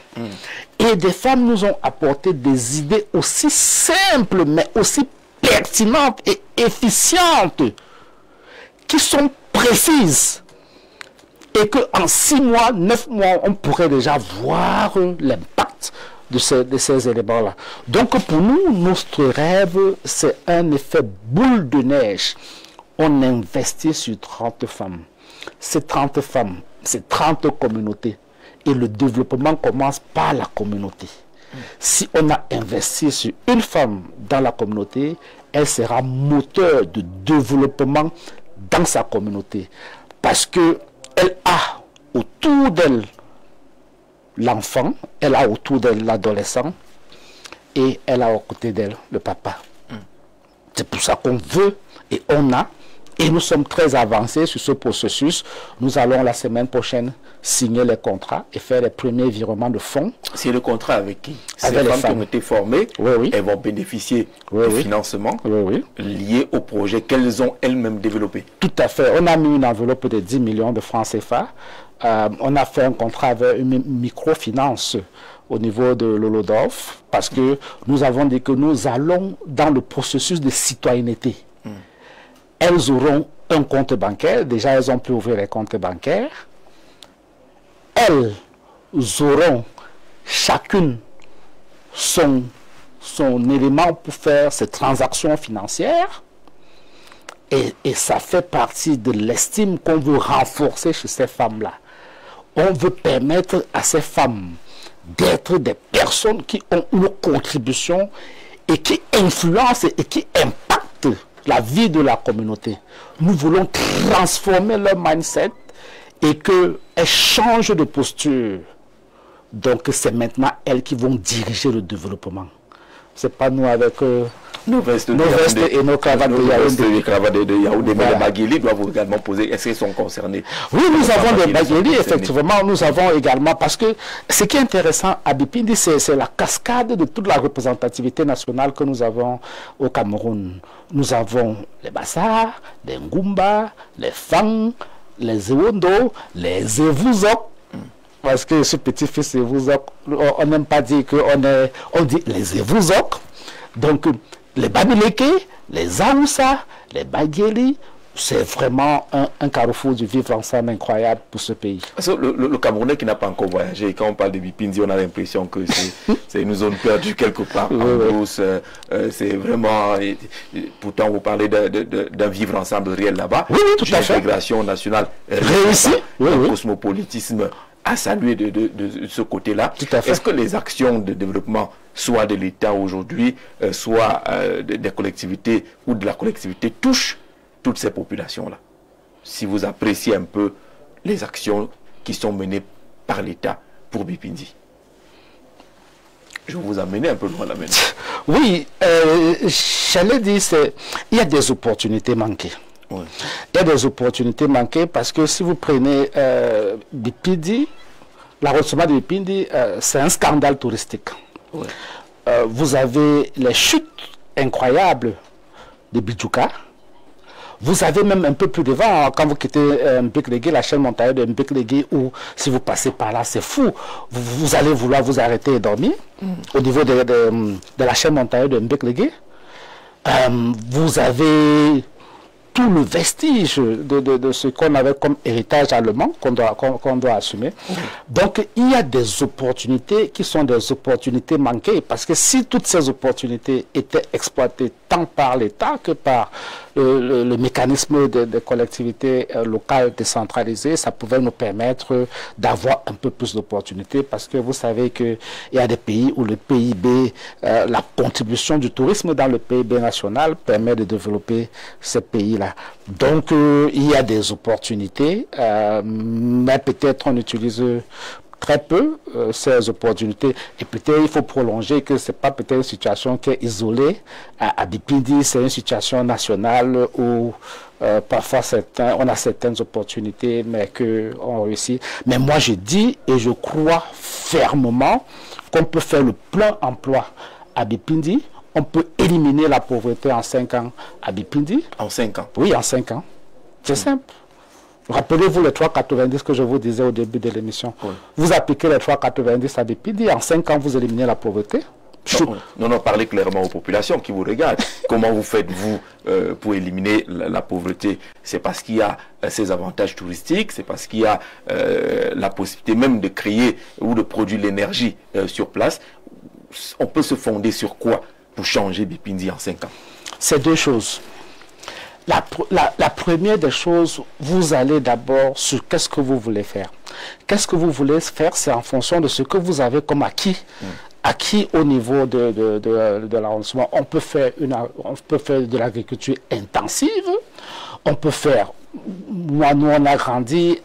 Et des femmes nous ont apporté des idées aussi simples, mais aussi pertinentes et efficientes, qui sont précises. Et qu'en 6 mois, 9 mois, on pourrait déjà voir l'impact de ces éléments-là. Donc pour nous, notre rêve, c'est un effet boule de neige. On investit sur 30 femmes. Ces 30 femmes, c'est 30 communautés. Et le développement commence par la communauté. Si on a investi sur une femme dans la communauté, elle sera moteur de développement dans sa communauté. Parce qu'elle a autour d'elle l'enfant, elle a autour d'elle l'adolescent et elle a à côté d'elle le papa. C'est pour ça qu'on veut et on a, et nous sommes très avancés sur ce processus. Nous allons la semaine prochaine signer les contrats et faire les premiers virements de fonds. C'est le contrat avec qui? Avec les femmes qui ont été formées, elles vont bénéficier du financement lié au projet qu'elles ont elles-mêmes développé. Tout à fait. On a mis une enveloppe de 10 millions de francs CFA. On a fait un contrat avec une microfinance au niveau de l'Olodorf parce que nous avons dit que nous allons dans le processus de citoyenneté. Elles auront un compte bancaire. Déjà, elles ont pu ouvrir les comptes bancaires. Elles auront chacune son élément pour faire ses transactions financières. Et ça fait partie de l'estime qu'on veut renforcer chez ces femmes-là. On veut permettre à ces femmes d'être des personnes qui ont une contribution et qui influencent et qui impactent la vie de la communauté. Nous voulons transformer leur mindset et qu'elles changent de posture. Donc c'est maintenant elles qui vont diriger le développement. C'est pas nous avec nos vestes et nos cravates de Yaoundé. Les cravates de Yaoundé, mais les Baguéli doivent également poser. Est-ce qu'ils sont concernés? Oui, nous avons des Baguéli, effectivement. Nous avons également, parce que ce qui est intéressant à Bipindi, c'est la cascade de toute la représentativité nationale que nous avons au Cameroun. Nous avons les Bassar, les Ngumba, les Fang, les Ewondo, les Evuzok. Parce que ce petit-fils Evuzok, on n'aime pas dire on dit les Evuzok. Donc, les Babileke, les Aoussa, les Baguéli, c'est vraiment un carrefour du vivre ensemble incroyable pour ce pays. Le Camerounais qui n'a pas encore voyagé, quand on parle de Bipindi, on a l'impression que c'est une zone perdue quelque part en brousse. C'est vraiment... Pourtant, vous parlez d'un vivre ensemble réel là-bas. Oui, tout à fait. L'intégration nationale réussie. Le cosmopolitisme à saluer de ce côté-là. Est-ce que les actions de développement, soit de l'État aujourd'hui, soit des collectivités ou de la collectivité, touchent toutes ces populations-là? Si vous appréciez un peu les actions qui sont menées par l'État pour Bipindi. Je vais vous amener un peu loin là maintenant. Oui, j'allais dire, il y a des opportunités manquées. Oui. Il y a des opportunités manquées parce que si vous prenez Bipindi, l'arrondissement de Bipindi, c'est un scandale touristique. Oui. Vous avez les chutes incroyables de Bidjouka. Vous avez même un peu plus devant, quand vous quittez Mbeklegui, la chaîne montagne de Mbeklegui, où si vous passez par là, c'est fou. Vous allez vouloir vous arrêter et dormir au niveau de la chaîne montagne de Mbeklegui. Vous avez tout le vestige de ce qu'on avait comme héritage allemand qu'on doit assumer. Donc il y a des opportunités qui sont des opportunités manquées, parce que si toutes ces opportunités étaient exploitées tant par l'État que par le mécanisme de collectivités locales décentralisées, ça pouvait nous permettre d'avoir un peu plus d'opportunités, parce que vous savez qu'il y a des pays où le PIB, la contribution du tourisme dans le PIB national permet de développer ces pays-là. Donc il y a des opportunités, mais peut-être on utilise très peu ces opportunités, et peut-être il faut prolonger que c'est pas peut-être une situation qui est isolée à Bipindi, c'est une situation nationale où parfois on a certaines opportunités mais qu'on réussit. Mais moi je dis et je crois fermement qu'on peut faire le plein emploi à Bipindi. On peut éliminer la pauvreté en 5 ans à Bipindi. En 5 ans? Oui, en 5 ans. C'est simple. Rappelez-vous les 3,90 que je vous disais au début de l'émission. Oui. Vous appliquez les 3,90 à Bipindi, en 5 ans, vous éliminez la pauvreté. Non, parlez clairement aux populations qui vous regardent. Comment vous faites-vous pour éliminer la pauvreté? C'est parce qu'il y a ces avantages touristiques, c'est parce qu'il y a la possibilité même de créer ou de produire l'énergie sur place. On peut se fonder sur quoi pour changer Bipindi en 5 ans? C'est deux choses. La première des choses, vous allez d'abord sur qu'est-ce que vous voulez faire. Qu'est-ce que vous voulez faire, c'est en fonction de ce que vous avez comme acquis. Acquis au niveau de l'arrondissement. On peut faire de l'agriculture intensive. On peut faire... Moi, nous, on a grandi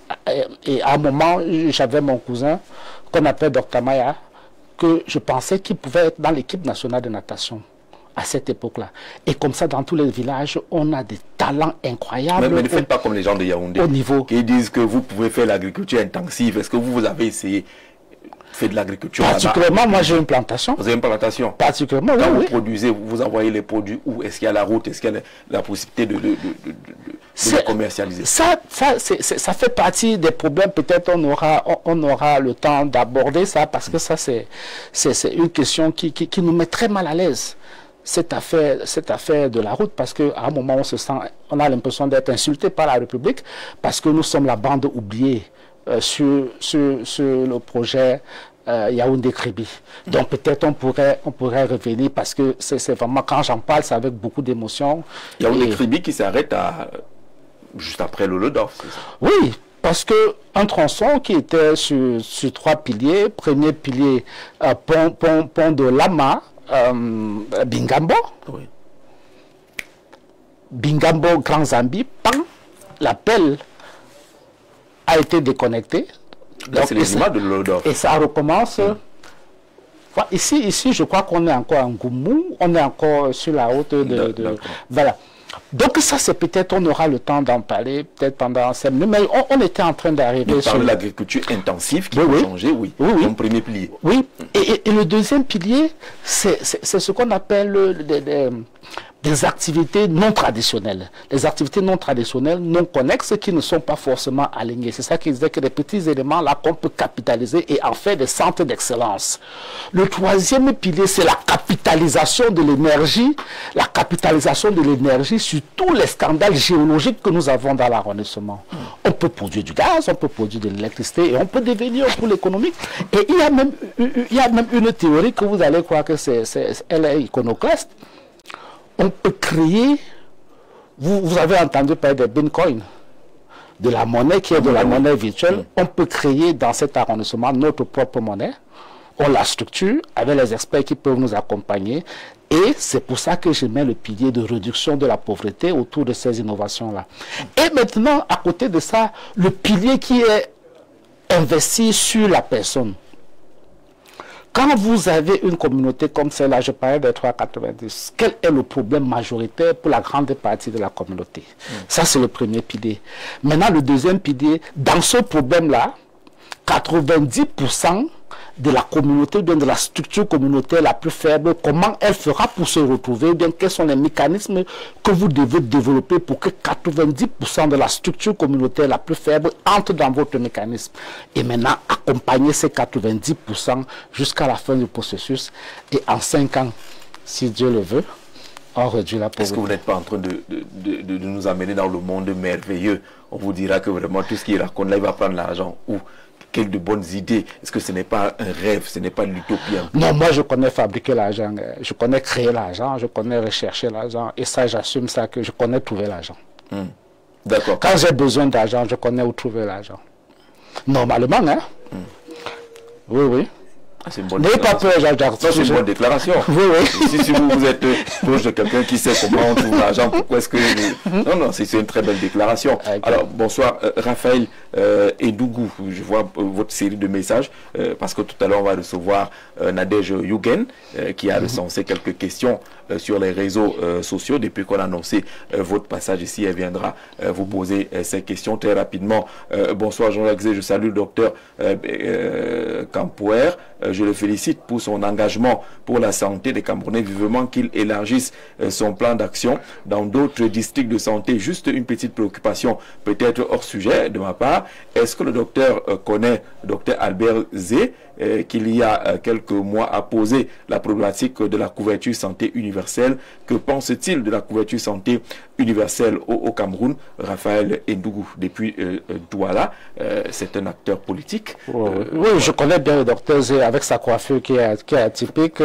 et à un moment, j'avais mon cousin qu'on appelle Dr Maya, que je pensais qu'il pouvait être dans l'équipe nationale de natation à cette époque-là. Et comme ça, dans tous les villages, on a des talents incroyables. Mais ne faites pas comme les gens de Yaoundé au niveau. Qui disent que vous pouvez faire l'agriculture intensive. Est-ce que vous avez essayé fait de l'agriculture? Particulièrement, moi j'ai une plantation. Vous avez une plantation? Particulièrement, quand oui. Vous produisez, vous envoyez les produits où? Est-ce qu'il y a la route? Est-ce qu'il y a la possibilité de les commercialiser? Ça fait partie des problèmes. Peut-être on aura le temps d'aborder ça parce que ça c'est une question qui nous met très mal à l'aise. Cette affaire de la route, parce qu'à un moment on a l'impression d'être insulté par la République parce que nous sommes la bande oubliée sur le projet Yaoundé-Kribi. Donc peut-être on pourrait revenir parce que c'est vraiment, quand j'en parle, c'est avec beaucoup d'émotion. Yaoundé-Kribi qui s'arrête juste après le Lodorf, c'est ça? Oui, parce que un tronçon qui était sur 3 piliers, premier pilier pont de Lama, Bingambo, oui. Bingambo, Grand Zambi, l'appel a été déconnecté. C'est les images de l'Odorf. Et ça recommence. Ici, je crois qu'on est encore en Goumou, on est encore sur la route de voilà. Donc ça, c'est peut-être, on aura le temps d'en parler, peut-être pendant 5 minutes, mais on était en train d'arriver sur l'agriculture intensive qui peut changer, oui. Comme premier pilier. Oui, et le deuxième pilier, c'est ce qu'on appelle des activités non traditionnelles. Les activités non traditionnelles, non connexes, qui ne sont pas forcément alignées. C'est ça qui disait que les petits éléments là qu'on peut capitaliser et en faire des centres d'excellence. Le troisième pilier, c'est la capitalisation de l'énergie. La capitalisation de l'énergie sur tous les scandales géologiques que nous avons dans l'arrondissement. On peut produire du gaz, on peut produire de l'électricité et on peut devenir pour l'économique. Et il y a même une théorie que vous allez croire que elle est iconoclaste. On peut créer, vous avez entendu parler de Bitcoin, de la monnaie qui est de la monnaie virtuelle. On peut créer dans cet arrondissement notre propre monnaie. On la structure avec les experts qui peuvent nous accompagner. Et c'est pour ça que je mets le pilier de réduction de la pauvreté autour de ces innovations-là. Et maintenant, à côté de ça, le pilier qui est investi sur la personne. Quand vous avez une communauté comme celle-là, je parlais des 3,90, quel est le problème majoritaire pour la grande partie de la communauté? Ça, c'est le premier pilier. Maintenant, le deuxième pilier, dans ce problème-là, 90% de la communauté, bien de la structure communautaire la plus faible, comment elle fera pour se retrouver, bien quels sont les mécanismes que vous devez développer pour que 90% de la structure communautaire la plus faible entre dans votre mécanisme. Et maintenant, accompagner ces 90% jusqu'à la fin du processus. Et en 5 ans, si Dieu le veut, on réduit la pauvreté. Est-ce que vous n'êtes pas en train de nous amener dans le monde merveilleux? On vous dira que vraiment tout ce qui est raconte là, il va prendre l'argent. Ou quelles de bonnes idées? Est-ce que ce n'est pas un rêve, ce n'est pas l'utopie? Non, moi je connais fabriquer l'argent, je connais créer l'argent, je connais rechercher l'argent, et ça j'assume ça, que je connais trouver l'argent. D'accord. Quand j'ai besoin d'argent, je connais où trouver l'argent. Normalement, hein? Oui, oui. N'ayez pas peur, Jacques. Ça, c'est une bonne déclaration. Oui, oui. Si vous êtes proche de quelqu'un qui sait comment on trouve l'argent, pourquoi est-ce que... Non, c'est une très belle déclaration. Okay. Alors, bonsoir, Raphaël Edougou. Je vois votre série de messages, parce que tout à l'heure, on va recevoir Nadège Yugen, qui a recensé quelques questions sur les réseaux sociaux. Depuis qu'on a annoncé votre passage ici, elle viendra vous poser ces questions très rapidement. Bonsoir, Jean-Jacques Zé. Je salue le docteur Campouer. je le félicite pour son engagement pour la santé des Camerounais, vivement qu'il élargisse son plan d'action dans d'autres districts de santé. Juste une petite préoccupation, peut-être hors sujet de ma part. Est-ce que le docteur connaît, docteur Albert Zé, qu'il y a quelques mois a posé la problématique de la couverture santé universelle? Que pense-t-il de la couverture santé universelle au Cameroun? Raphaël Ndougou, depuis Douala, c'est un acteur politique. Oui, je connais bien le docteur Zé avec sa coiffure qui est atypique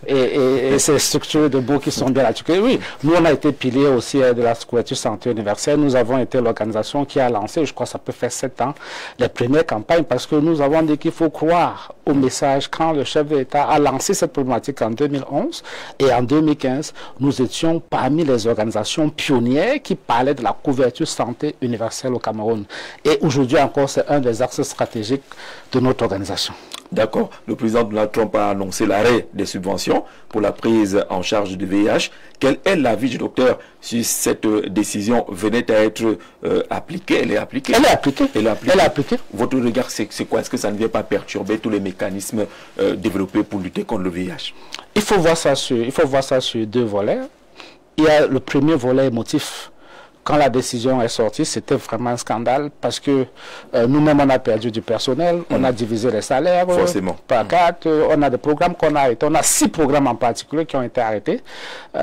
et ses structures de bout qui sont bien atypiques. Oui, nous on a été piliers aussi de la couverture santé universelle. Nous avons été l'organisation qui a lancé, je crois que ça peut faire 7 ans, les premières campagnes, parce que nous avons dit qu'il faut croire au message quand le chef de l'État a lancé cette problématique en 2011 et en 2015, nous étions parmi les organisations pionnières qui parlaient de la couverture santé universelle au Cameroun. Et aujourd'hui encore, c'est un des axes stratégiques de notre organisation. D'accord. Le président Donald Trump a annoncé l'arrêt des subventions pour la prise en charge du VIH. Quel est l'avis du docteur si cette décision venait à être appliquée? Elle est appliquée. Elle est appliquée. Elle est appliquée. Elle est appliquée. Votre regard, c'est quoi? Est-ce que ça ne vient pas perturber tous les mécanismes développés pour lutter contre le VIH? Il faut voir ça sur 2 volets. Il y a le premier volet émotif. Quand la décision est sortie, c'était vraiment un scandale parce que nous-mêmes, on a perdu du personnel, on a divisé les salaires par 4, on a des programmes qu'on a arrêtés. On a 6 programmes en particulier qui ont été arrêtés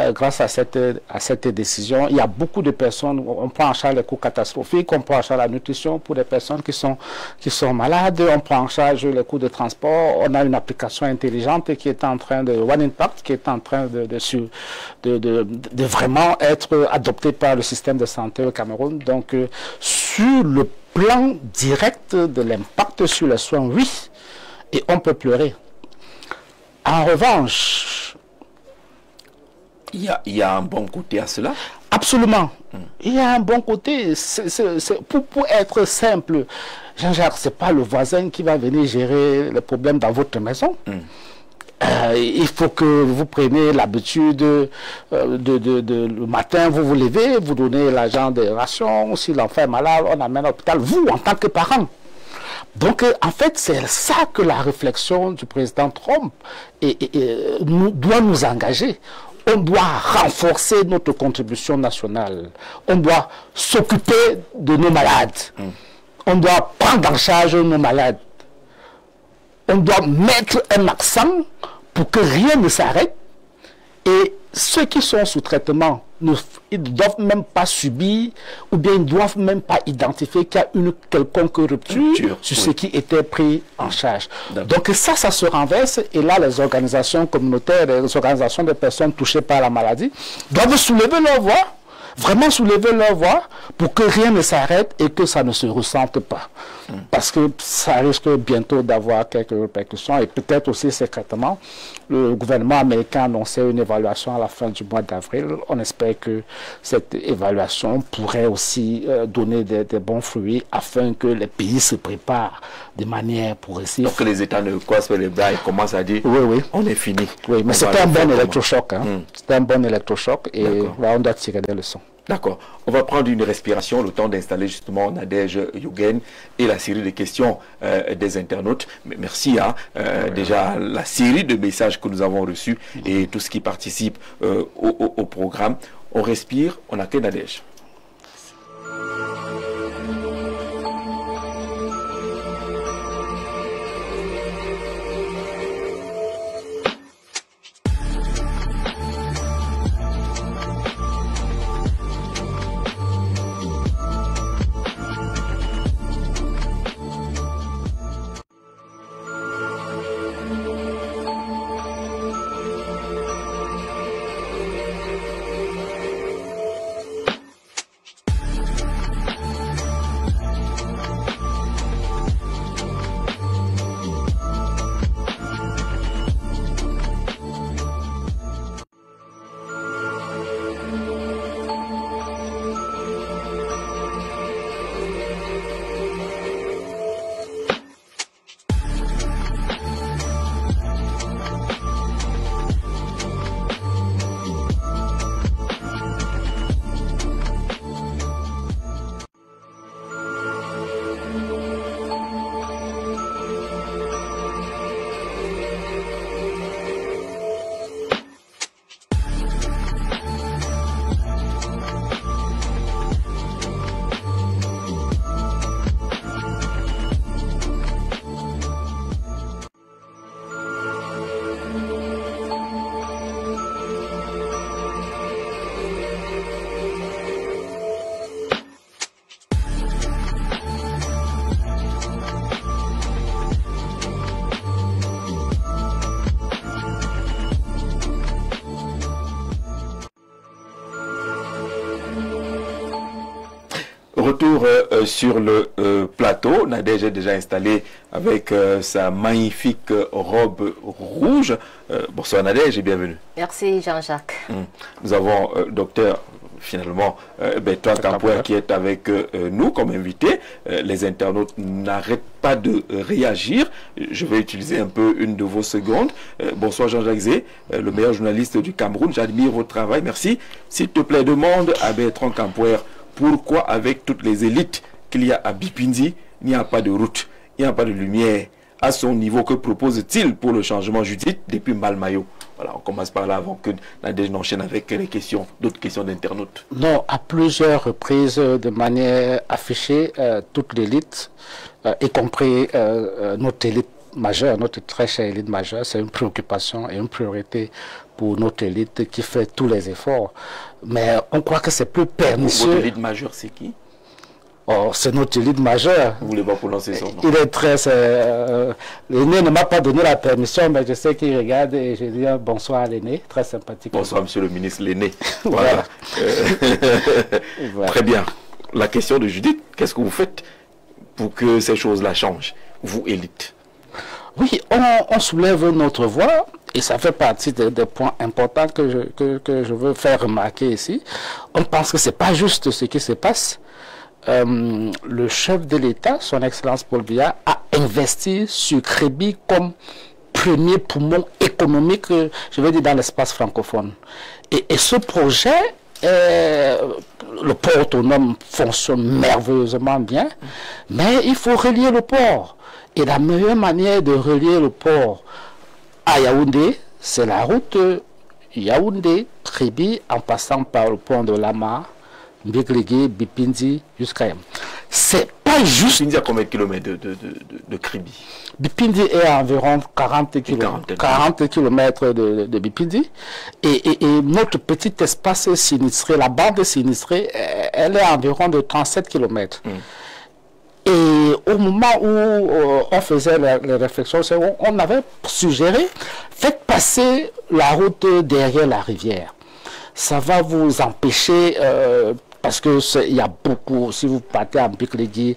grâce à cette décision. Il y a beaucoup de personnes, on prend en charge les coûts catastrophiques, on prend en charge la nutrition pour des personnes qui sont malades, on prend en charge les coûts de transport, on a une application intelligente qui est en train de, One Impact, qui est en train de vraiment être adoptée par le système de santé au Cameroun. Donc, sur le plan direct de l'impact sur les soins, oui, et on peut pleurer. En revanche, il y a un bon côté à cela? Absolument. Il y a un bon côté. Pour être simple, Jean-Jacques, ce n'est pas le voisin qui va venir gérer les problèmes dans votre maison. Il faut que vous preniez l'habitude le matin, vous vous levez, vous donnez l'argent des rations. Si l'enfant est malade, on amène à l'hôpital, vous, en tant que parent. Donc, en fait, c'est ça que la réflexion du président Trump doit nous engager. On doit renforcer notre contribution nationale. On doit s'occuper de nos malades. On doit prendre en charge nos malades. On doit mettre un accent pour que rien ne s'arrête. Et ceux qui sont sous traitement, ils ne doivent même pas subir, ou bien ils ne doivent même pas identifier qu'il y a une quelconque rupture sur ce qui était pris en charge. Donc ça se renverse. Et là, les organisations communautaires, les organisations de personnes touchées par la maladie, doivent soulever leur voix. Vraiment soulever leur voix pour que rien ne s'arrête et que ça ne se ressente pas. Parce que ça risque bientôt d'avoir quelques répercussions et peut-être aussi secrètement. Le gouvernement américain a annoncé une évaluation à la fin du mois d'avril. On espère que cette évaluation pourrait aussi donner des bons fruits afin que les pays se préparent de manière progressive. Donc que les États ne croisent pas les bras et commencent à dire on est fini. Oui, mais c'était un bon électrochoc. C'était un bon électrochoc et là, on doit tirer des leçons. D'accord. On va prendre une respiration, le temps d'installer justement Nadège Yogen et la série de questions des internautes. Mais merci déjà la série de messages que nous avons reçus et tout ce qui participe au programme. On respire, on accueille Nadège. retour sur le plateau. Nadège est déjà installée avec sa magnifique robe rouge. Bonsoir Nadège et bienvenue. Merci Jean-Jacques. Nous avons docteur finalement Bertrand Campoy qui est avec nous comme invité. Les internautes n'arrêtent pas de réagir. Je vais utiliser un peu une de vos secondes. Bonsoir Jean-Jacques Zé, le meilleur journaliste du Cameroun. J'admire votre travail. Merci. S'il te plaît, demande à Bertrand Campoy pourquoi avec toutes les élites qu'il y a à Bipindi, il n'y a pas de route, il n'y a pas de lumière. À son niveau, que propose-t-il pour le changement Judith depuis Malmayo? Voilà, on commence par là avant que Nadège n'enchaîne avec les questions, d'autres questions d'internautes. Non, à plusieurs reprises, de manière affichée, toute l'élite, y compris notre élite majeure, notre très chère élite majeure, c'est une préoccupation et une priorité pour notre élite qui fait tous les efforts. Mais on croit que c'est plus pernicieux. Votre élite majeure, c'est qui? Oh, c'est notre élite majeure. Vous voulez pas prononcer son nom? Il est très... l'aîné ne m'a pas donné la permission, mais je sais qu'il regarde et je dis bonsoir à l'aîné, très sympathique. Bonsoir, monsieur le ministre, l'aîné. Voilà. Voilà. Très bien. La question de Judith, qu'est-ce que vous faites pour que ces choses-là changent, vous, élite? Oui, on soulève notre voix et ça fait partie des points importants que je veux faire remarquer ici. On pense que ce n'est pas juste ce qui se passe. Le chef de l'État, son Excellence Paul Biya, a investi sur Kribi comme premier poumon économique, je veux dire, dans l'espace francophone. Et ce projet, le port autonome fonctionne merveilleusement bien, mais il faut relier le port. Et la meilleure manière de relier le port à Yaoundé, c'est la route Yaoundé-Kribi en passant par le pont de Lama, Mbigligui, Bipindi, jusqu'à Yam. C'est pas juste... Bipindi à combien de kilomètres de Kribi? Bipindi est à environ 40 kilomètres de Bipindi. Et notre petit espace sinistré, la bande sinistrée, elle est à environ de 37 kilomètres. Et au moment où on faisait les réflexions, on avait suggéré, faites passer la route derrière la rivière. Ça va vous empêcher, parce que il y a beaucoup, si vous partez en Mbigligui,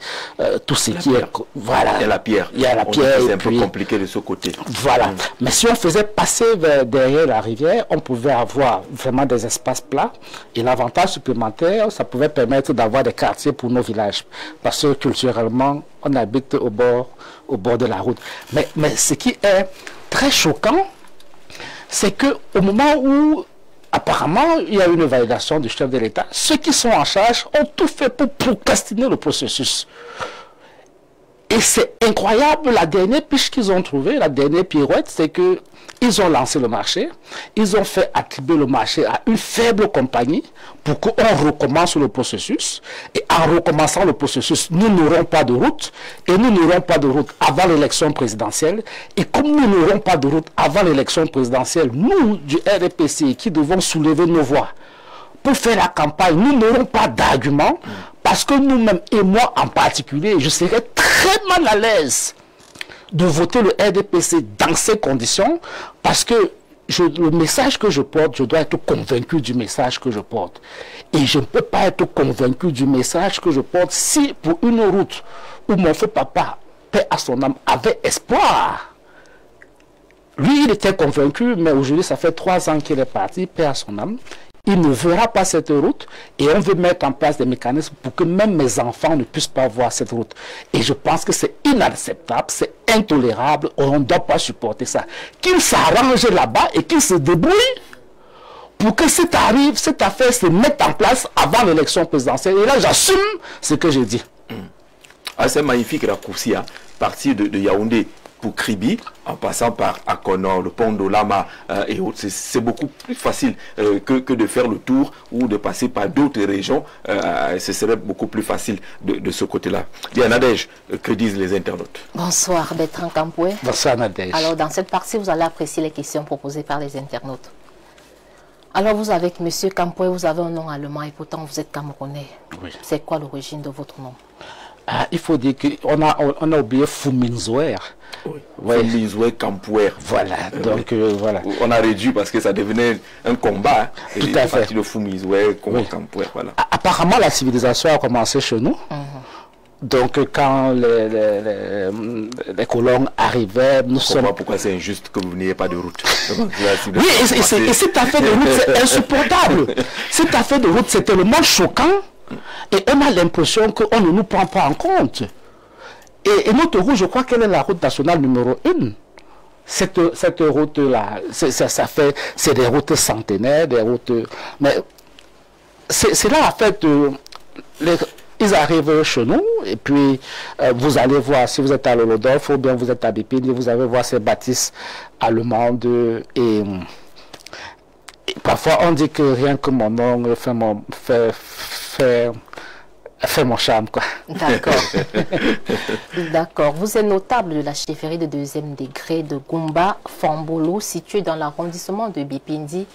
tout ce qui est... Voilà. Il y a la pierre. Il y a la pierre. C'est un peu compliqué de ce côté. Voilà. Mais si on faisait passer derrière la rivière, on pouvait avoir vraiment des espaces plats. Et l'avantage supplémentaire, ça pouvait permettre d'avoir des quartiers pour nos villages. Parce que culturellement, on habite au bord de la route. Mais ce qui est très choquant, c'est qu'au moment où apparemment, il y a une validation du chef de l'État. Ceux qui sont en charge ont tout fait pour procrastiner le processus. Et c'est incroyable, la dernière piche qu'ils ont trouvée, la dernière pirouette, c'est qu'ils ont lancé le marché, ils ont fait attribuer le marché à une faible compagnie pour qu'on recommence le processus. Et en recommençant le processus, nous n'aurons pas de route, et nous n'aurons pas de route avant l'élection présidentielle. Et comme nous n'aurons pas de route avant l'élection présidentielle, nous, du RDPC, qui devons soulever nos voix pour faire la campagne, nous n'aurons pas d'arguments, parce que nous-mêmes, et moi en particulier, je serais très mal à l'aise de voter le RDPC dans ces conditions, parce que le message que je porte, je dois être convaincu du message que je porte. Et je ne peux pas être convaincu du message que je porte si pour une route où mon feu papa, paix à son âme, avait espoir. Lui, il était convaincu, mais aujourd'hui, ça fait 3 ans qu'il est parti, paix à son âme. Il ne verra pas cette route et on veut mettre en place des mécanismes pour que même mes enfants ne puissent pas voir cette route. Et je pense que c'est inacceptable, c'est intolérable, on ne doit pas supporter ça. Qu'ils s'arrangent là-bas et qu'ils se débrouillent pour que cette affaire se mette en place avant l'élection présidentielle. Et là, j'assume ce que je dis. Ah, c'est magnifique raccourci, hein. Partir de Yaoundé pour Kribi, en passant par Akono, le pont de Lama et autres, c'est beaucoup plus facile que de faire le tour ou de passer par d'autres régions. Ce serait beaucoup plus facile de ce côté-là. Bien, Nadège, que disent les internautes? Bonsoir Bertrand Campoy. Bonsoir Nadège. Alors dans cette partie, vous allez apprécier les questions proposées par les internautes. Alors vous avec M. Campoy, vous avez un nom allemand et pourtant vous êtes camerounais. Oui. C'est quoi l'origine de votre nom? Il faut dire qu'on a oublié Fuminzoer. Oui. Fumizoué Campouer. Voilà, donc voilà. On a réduit parce que ça devenait un combat. Tout à fait. Parti de Fumizoué Campouer, voilà. Apparemment, la civilisation a commencé chez nous. Donc, quand les colons arrivaient, nous sommes... Pourquoi c'est injuste que vous n'ayez pas de route? Oui, et cet affaire de route, c'est insupportable. Cet affaire de route, c'est tellement choquant. Et on a l'impression qu'on ne nous prend pas en compte. Et notre route, je crois qu'elle est la route nationale numéro 1. Cette route-là, c'est des routes centenaires, des routes... Mais c'est là, en fait, ils arrivent chez nous, et puis vous allez voir, si vous êtes à Lolodolf ou bien vous êtes à Bipindi, vous allez voir ces bâtisses allemandes, et parfois on dit que rien que mon nom fait mon charme, quoi. D'accord. D'accord. Vous êtes notable de la chefferie de 2e degré de Goumba Fambolo, située dans l'arrondissement de Bipindi,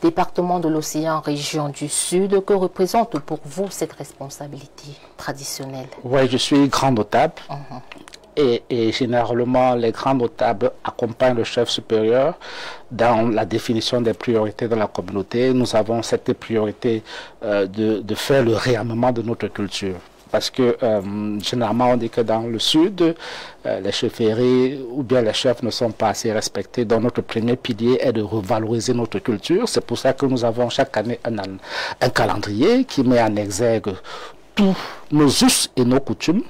département de l'Océan, région du Sud. Que représente pour vous cette responsabilité traditionnelle? Oui, je suis grand notable. Et généralement, les grands notables accompagnent le chef supérieur dans la définition des priorités de la communauté. Nous avons cette priorité de faire le réarmement de notre culture. Parce que généralement, on dit que dans le Sud, les chefferies ou bien les chefs ne sont pas assez respectés. Donc notre premier pilier est de revaloriser notre culture. C'est pour ça que nous avons chaque année un calendrier qui met en exergue tous nos us et nos coutumes.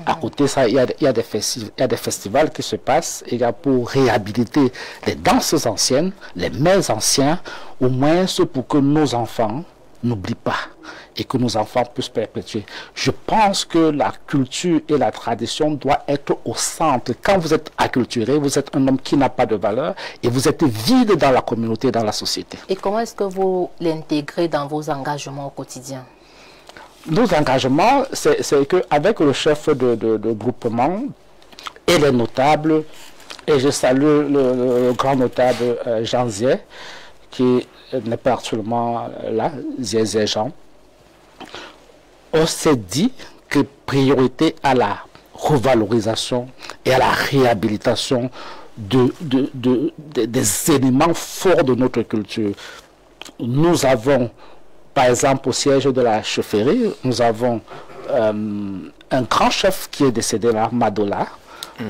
À côté de ça, il y a des festivals qui se passent. Il y a pour réhabiliter les danses anciennes, les mets anciens, au moins ce pour que nos enfants n'oublient pas et que nos enfants puissent perpétuer. Je pense que la culture et la tradition doivent être au centre. Quand vous êtes acculturé, vous êtes un homme qui n'a pas de valeur et vous êtes vide dans la communauté, dans la société. Et comment est-ce que vous l'intégrez dans vos engagements au quotidien? Nos engagements, c'est qu'avec le chef de groupement et les notables, et je salue le grand notable Jean Zier, qui n'est pas actuellement là, Zier Jean, on s'est dit que priorité à la revalorisation et à la réhabilitation des éléments forts de notre culture. Nous avons, par exemple, au siège de la chefferie, nous avons un grand chef qui est décédé là, Madola,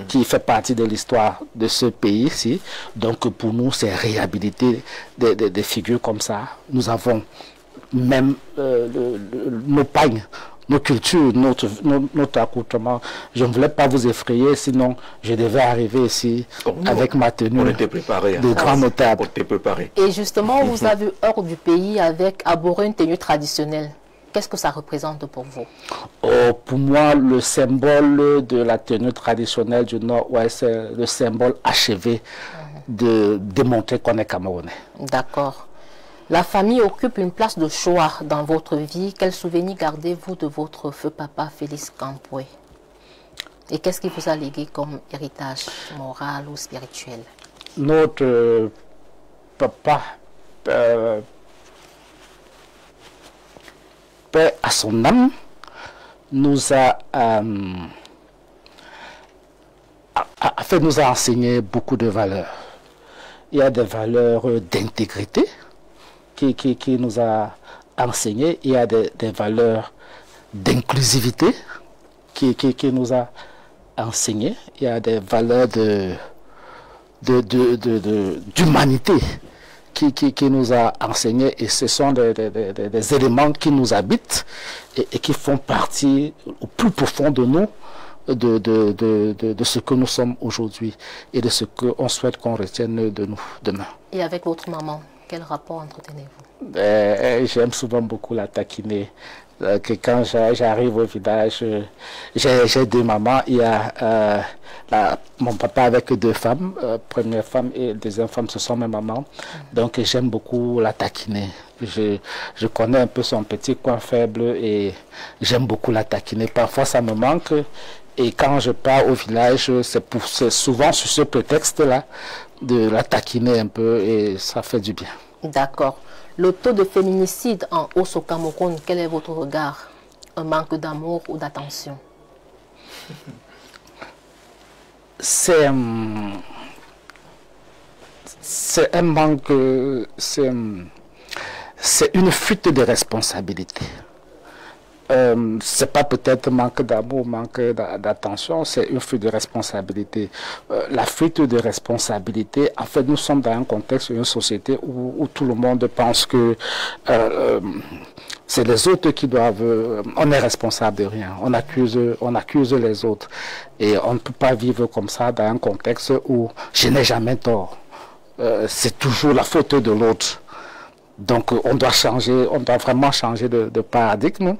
qui fait partie de l'histoire de ce pays ici. Donc pour nous, c'est réhabiliter des figures comme ça. Nous avons même nos pagnes, nos cultures, notre accoutrement. Je ne voulais pas vous effrayer, sinon je devais arriver ici avec ma tenue. On était préparé. De grand notable. On était préparé. Et justement, vous avez hors du pays avec Aboro une tenue traditionnelle. Qu'est-ce que ça représente pour vous? Pour moi, le symbole de la tenue traditionnelle du Nord-Ouest, c'est le symbole achevé de démontrer qu'on est Camerounais. D'accord. La famille occupe une place de choix dans votre vie. Quel souvenir gardez-vous de votre feu papa Félix Campoué? Et qu'est-ce qui vous a légué comme héritage moral ou spirituel? Notre papa, paix à son âme, nous a enseigné beaucoup de valeurs. Il y a des valeurs d'intégrité qui nous a enseigné. Il y a des valeurs d'inclusivité qui nous a enseigné. Il y a des valeurs d'humanité qui nous a enseigné, et ce sont des éléments qui nous habitent et qui font partie au plus profond de nous, de ce que nous sommes aujourd'hui et de ce qu'on souhaite qu'on retienne de nous demain. Et avec votre maman, quel rapport entretenez-vous? J'aime souvent beaucoup la taquiner. Que quand j'arrive au village, j'ai deux mamans. Il y a mon papa avec deux femmes, première femme et deuxième femme, ce sont mes mamans. Donc j'aime beaucoup la taquiner. Je connais un peu son petit coin faible et j'aime beaucoup la taquiner. Parfois ça me manque, et quand je pars au village, c'est souvent sur ce prétexte-là de la taquiner un peu, et ça fait du bien. D'accord. Le taux de féminicide en hausse au Cameroun, quel est votre regard? Un manque d'amour ou d'attention? c'est un manque, c'est une fuite de responsabilité. C'est pas peut-être manque d'amour, manque d'attention, c'est une fuite de responsabilité. La fuite de responsabilité, en fait, nous sommes dans un contexte, une société où tout le monde pense que c'est les autres qui doivent... on est responsable de rien, on accuse les autres. Et on ne peut pas vivre comme ça dans un contexte où je n'ai jamais tort. C'est toujours la faute de l'autre. Donc on doit changer, on doit vraiment changer de paradigme,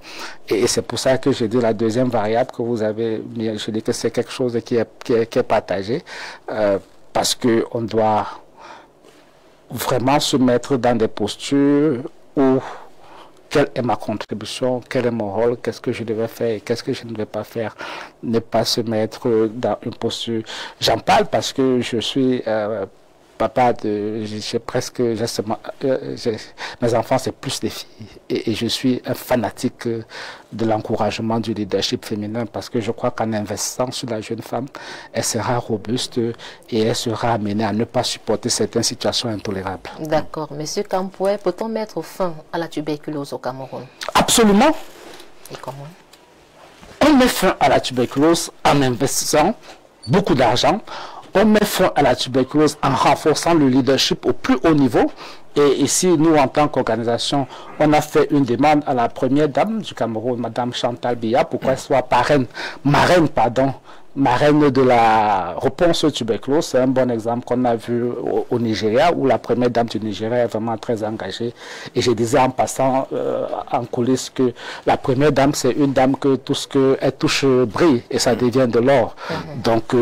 et c'est pour ça que je dis la deuxième variable que vous avez mis, je dis que c'est quelque chose qui est partagé, parce que on doit vraiment se mettre dans des postures où quelle est ma contribution, quel est mon rôle, qu'est-ce que je devais faire et qu'est-ce que je ne vais pas faire, ne pas se mettre dans une posture. J'en parle parce que je suis papa j'ai presque, mes enfants c'est plus des filles, et je suis un fanatique de l'encouragement du leadership féminin, parce que je crois qu'en investissant sur la jeune femme, elle sera robuste et elle sera amenée à ne pas supporter certaines situations intolérables. D'accord. Monsieur Campoué, peut-on mettre fin à la tuberculose au Cameroun? Absolument. Et comment? On met fin à la tuberculose en investissant beaucoup d'argent. On met fin à la tuberculose en renforçant le leadership au plus haut niveau. Et ici, nous, en tant qu'organisation, on a fait une demande à la première dame du Cameroun, Madame Chantal Biya, pour qu'elle soit marraine de la réponse tuberculose. C'est un bon exemple qu'on a vu au Nigeria, où la première dame du Nigeria est vraiment très engagée. Et je disais en passant en coulisses que la première dame, c'est une dame que tout ce qu'elle touche brille, et ça devient de l'or. Donc,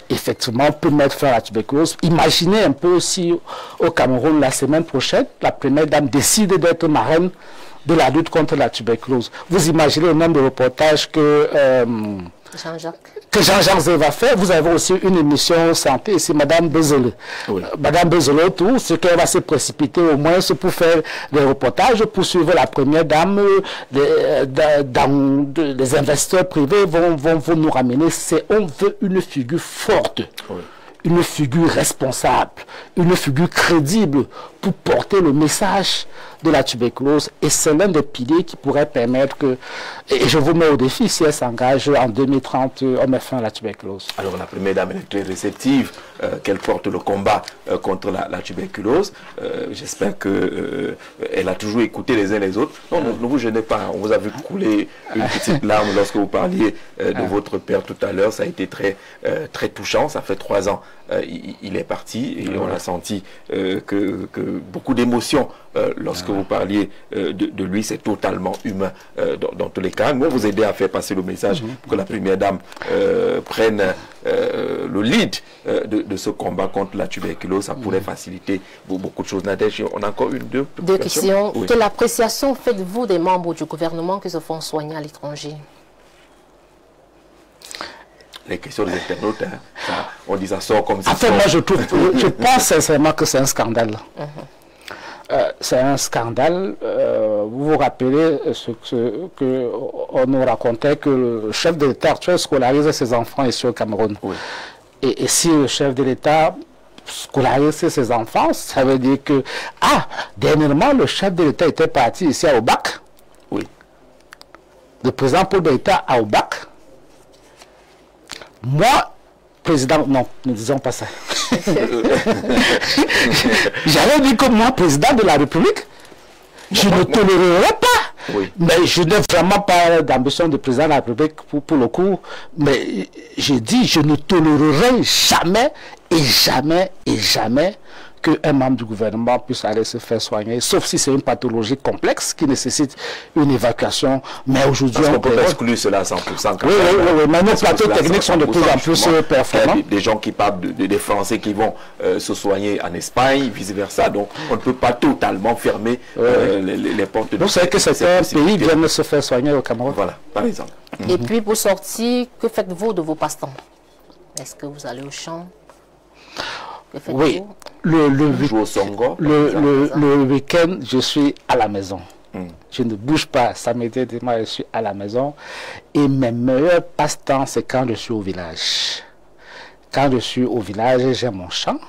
effectivement, on peut mettre fin à la tuberculose. Imaginez un peu si au Cameroun, la semaine prochaine, la première dame décide d'être marraine de la lutte contre la tuberculose. Vous imaginez le nombre de reportages que Jean-Jacques Zé va faire. Vous avez aussi une émission santé ici, Madame Bezele. Oui. Madame Bezele, tout ce qu'elle va se précipiter au moins, c'est pour faire des reportages, pour suivre la première dame. Les investisseurs privés vont nous ramener. On veut une figure forte. Oui. Une figure responsable, une figure crédible pour porter le message de la tuberculose. Et c'est l'un des piliers qui pourrait permettre que, et je vous mets au défi, si elle s'engage en 2030, on met fin à la tuberculose. Alors la première dame est très réceptive, qu'elle porte le combat contre la tuberculose. J'espère qu'elle a toujours écouté les uns les autres. Non, ne vous gênez pas, on vous a vu couler une petite larme lorsque vous parliez de votre père tout à l'heure. Ça a été très touchant, ça fait 3 ans. Il est parti, et on a senti que beaucoup d'émotions lorsque vous parliez de lui. C'est totalement humain dans tous les cas. Nous, vous aider à faire passer le message pour que la première dame prenne le lead de ce combat contre la tuberculose. Ça pourrait faciliter beaucoup de choses. Nadège, on a encore deux questions. Oui. Quelle appréciation faites-vous des membres du gouvernement qui se font soigner à l'étranger? Les questions des internautes, on dit ça sort comme ça. En fait, moi, je pense sincèrement que c'est un scandale. C'est un scandale. Vous vous rappelez qu'on nous racontait que le chef de l'État actuel scolarise ses enfants ici au Cameroun. Oui. Et si le chef de l'État scolariser ses enfants, ça veut dire que, dernièrement, le chef de l'État était parti ici à Obac. Oui. Le président Paul Biya à Obac. Moi, président, non, ne disons pas ça. J'avais dit que moi, président de la République, je ne tolérerai pas. Oui. Mais je n'ai vraiment pas d'ambition de président de la République pour le coup. Mais j'ai dit, je ne tolérerai jamais et jamais et jamais qu'un membre du gouvernement puisse aller se faire soigner, sauf si c'est une pathologie complexe qui nécessite une évacuation. Mais aujourd'hui, on peut exclure cela à 100%. Oui, mais nos plateaux techniques sont de plus en plus performants. Des gens qui parlent des Français qui vont se soigner en Espagne, vice-versa. Donc, on ne peut pas totalement fermer les portes. Vous savez que certains pays viennent se faire soigner au Cameroun. Voilà, par exemple. Et puis, pour sortir, que faites-vous de vos passe-temps? Est-ce que vous allez au champ? Oui, le week-end, je suis à la maison. Je ne bouge pas, samedi, dimanche, je suis à la maison. Et mes meilleurs passe-temps, c'est quand je suis au village. Quand je suis au village, j'ai mon champ.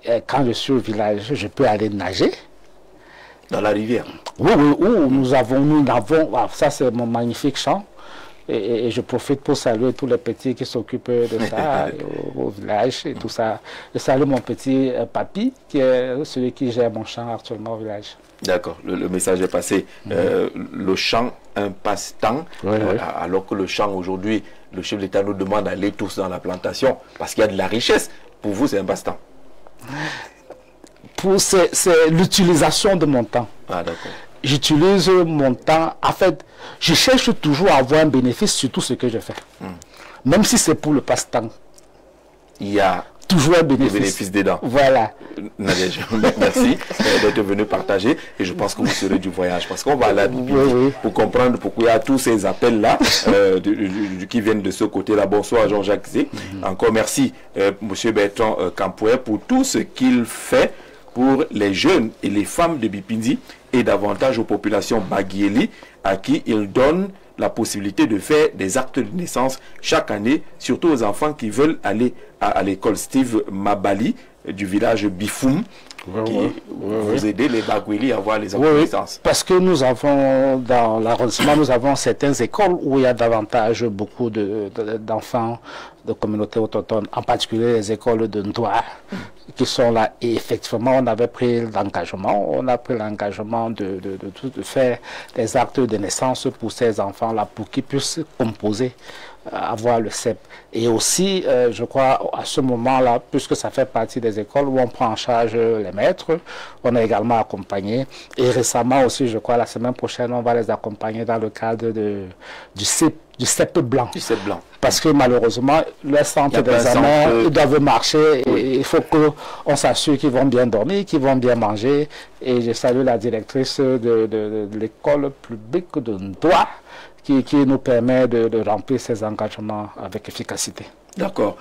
Et quand je suis au village, je peux aller nager. Dans la rivière? Oui, nous avons, ça c'est mon magnifique champ. Et je profite pour saluer tous les petits qui s'occupent de ça au village et tout ça. Je salue mon petit papy, qui est celui qui gère mon champ actuellement au village. D'accord, le message est passé. Le champ, un passe-temps, alors que le champ aujourd'hui, le chef d'État nous demande d'aller tous dans la plantation parce qu'il y a de la richesse. Pour vous, c'est un passe-temps? C'est l'utilisation de mon temps. Ah, d'accord. J'utilise mon temps. En fait, je cherche toujours à avoir un bénéfice sur tout ce que je fais. Même si c'est pour le passe-temps. Il y a toujours un bénéfice dedans. Voilà. Nadège, merci d'être venu partager. Et je pense que vous serez du voyage. Parce qu'on va aller pour comprendre pourquoi il y a tous ces appels-là qui viennent de ce côté-là. Bonsoir Jean-Jacques Zé. Encore merci Monsieur Bertrand Campoué pour tout ce qu'il fait pour les jeunes et les femmes de Bipindi et davantage aux populations Baguieli à qui il donne la possibilité de faire des actes de naissance chaque année, surtout aux enfants qui veulent aller à l'école Steve Mabali du village Bifoum, vous aider les Baguieli à avoir les actes de naissance. Parce que nous avons, dans l'arrondissement, nous avons certaines écoles où il y a davantage beaucoup d'enfants de communautés autochtones, en particulier les écoles de Ndoa, qui sont là. Et effectivement, on avait pris l'engagement, de faire des actes de naissance pour ces enfants-là, pour qu'ils puissent composer, avoir le CEP. Et aussi, je crois, à ce moment-là, puisque ça fait partie des écoles où on prend en charge les maîtres, on a également accompagné. Et récemment aussi, je crois, la semaine prochaine, on va les accompagner dans le cadre du CEP blanc. Du CEP blanc. Parce que malheureusement, le centre d'examen, ils doivent marcher et il faut qu'on s'assure qu'ils vont bien dormir, qu'ils vont bien manger. Et je salue la directrice de l'école publique de Ndoa qui nous permet de remplir ces engagements avec efficacité. D'accord.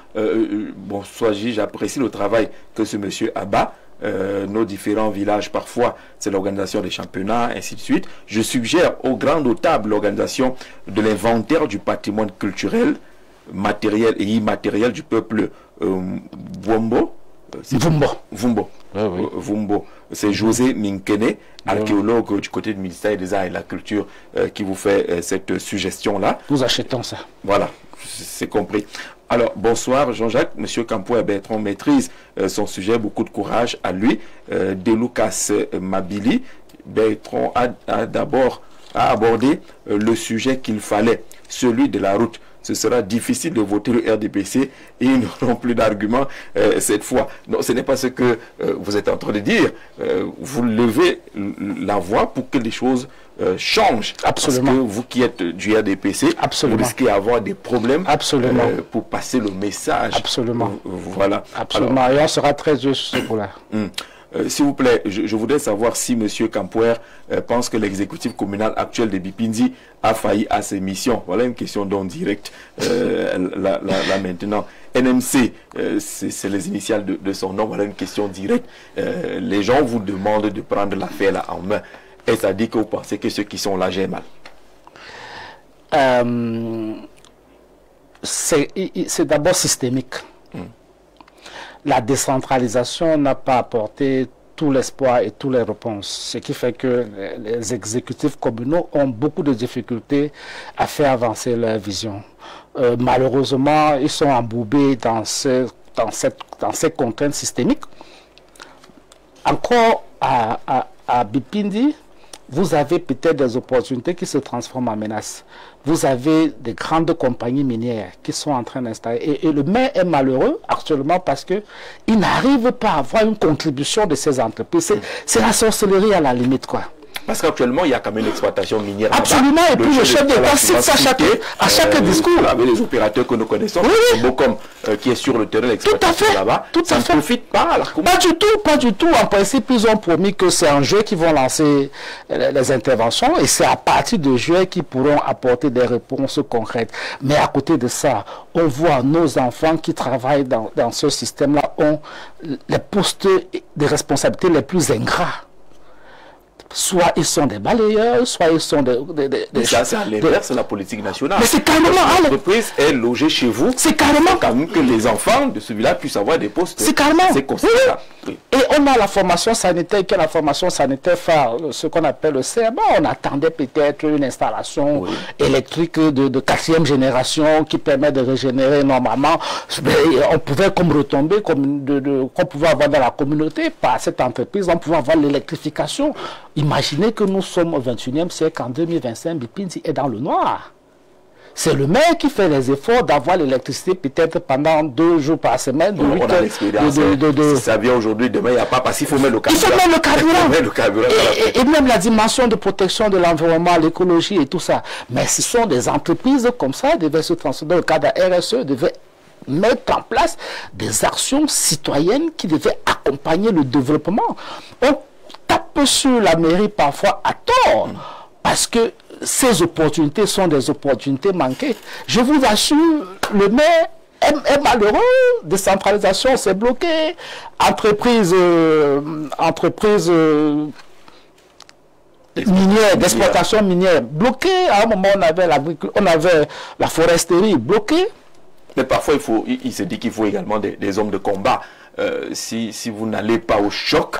Bon, j'apprécie le travail que ce monsieur abat. Nos différents villages, parfois c'est l'organisation des championnats, ainsi de suite. Je suggère aux grands notables l'organisation de l'inventaire du patrimoine culturel, matériel et immatériel du peuple Vumbo. C'est José Minkene, archéologue du côté du ministère des Arts et de la Culture, qui vous fait cette suggestion-là. Nous achetons ça. Voilà, c'est compris. Alors, bonsoir Jean-Jacques. Monsieur Campoué Bertrand maîtrise son sujet, beaucoup de courage à lui. De Lucas Mabili, Bertrand a d'abord abordé le sujet qu'il fallait, celui de la route. Ce sera difficile de voter le RDPC et ils n'auront plus d'arguments cette fois. Non, ce n'est pas ce que vous êtes en train de dire. Vous levez la voix pour que les choses changent. Absolument. Parce que vous qui êtes du RDPC, vous risquez d'avoir des problèmes pour passer le message. Absolument. Voilà. Absolument. Alors, et on sera très juste sur ce coup-là. S'il vous plaît, je voudrais savoir si M. Campoué pense que l'exécutif communal actuel de Bipindi a failli à ses missions. Voilà une question d'en direct là maintenant. NMC, c'est les initiales de son nom. Voilà une question directe. Les gens vous demandent de prendre l'affaire là en main. Est-ce à dire que vous pensez que ceux qui sont là gèrent mal? C'est d'abord systémique. La décentralisation n'a pas apporté tout l'espoir et toutes les réponses, ce qui fait que les exécutifs communaux ont beaucoup de difficultés à faire avancer leur vision. Malheureusement, ils sont embourbés dans ces contraintes systémiques. Encore à Bipindi, vous avez peut-être des opportunités qui se transforment en menaces. Vous avez des grandes compagnies minières qui sont en train d'installer. Et le maire est malheureux actuellement parce qu'il n'arrive pas à avoir une contribution de ces entreprises. C'est la sorcellerie à la limite, quoi. Parce qu'actuellement, il y a quand même une exploitation minière. Absolument, et puis le chef d'État cite ça à chaque discours. Avec les opérateurs que nous connaissons, Bocom qui est sur le terrain, l'exploitation là-bas, ça ne profite pas à la commune. Pas du tout. En principe, ils ont promis que c'est en juillet qu'ils vont lancer les interventions et c'est à partir de juillet qu'ils pourront apporter des réponses concrètes. Mais à côté de ça, on voit nos enfants qui travaillent dans ce système-là ont les postes de responsabilité les plus ingrats. Soit ils sont des balayeurs, soit ils sont des... Mais ça, c'est à l'inverse de la politique nationale. Mais c'est carrément... L'entreprise est logée chez vous. C'est carrément... Quand même que les enfants de ce village puissent avoir des postes. C'est carrément... C'est considérable. Oui. Et on a la formation sanitaire, qui est la formation sanitaire phare, ce qu'on appelle le CMA. On attendait peut-être une installation électrique de 4e génération qui permet de régénérer normalement. On pouvait comme retomber, qu'on pouvait avoir dans la communauté par cette entreprise, on pouvait avoir l'électrification. Imaginez que nous sommes au 21e siècle, en 2025, Bipindi est dans le noir. C'est le maire qui fait les efforts d'avoir l'électricité peut-être pendant 2 jours par semaine. On a l'expérience. Si ça vient aujourd'hui, demain, il n'y a pas, parce qu'il faut mettre le carburant. Il faut mettre le carburant. Et même la dimension de protection de l'environnement, l'écologie et tout ça. Mais ce sont des entreprises comme ça, devaient se transformer dans le cadre de la RSE, devaient mettre en place des actions citoyennes qui devaient accompagner le développement. On tape sur la mairie parfois à tort, parce que ces opportunités sont des opportunités manquées. Je vous assure, le maire est malheureux, décentralisation c'est bloqué, entreprise minière, d'exploitation minière bloquée. À un moment on avait la foresterie bloquée. Mais parfois il se dit qu'il faut également des hommes de combat. Si vous n'allez pas au choc,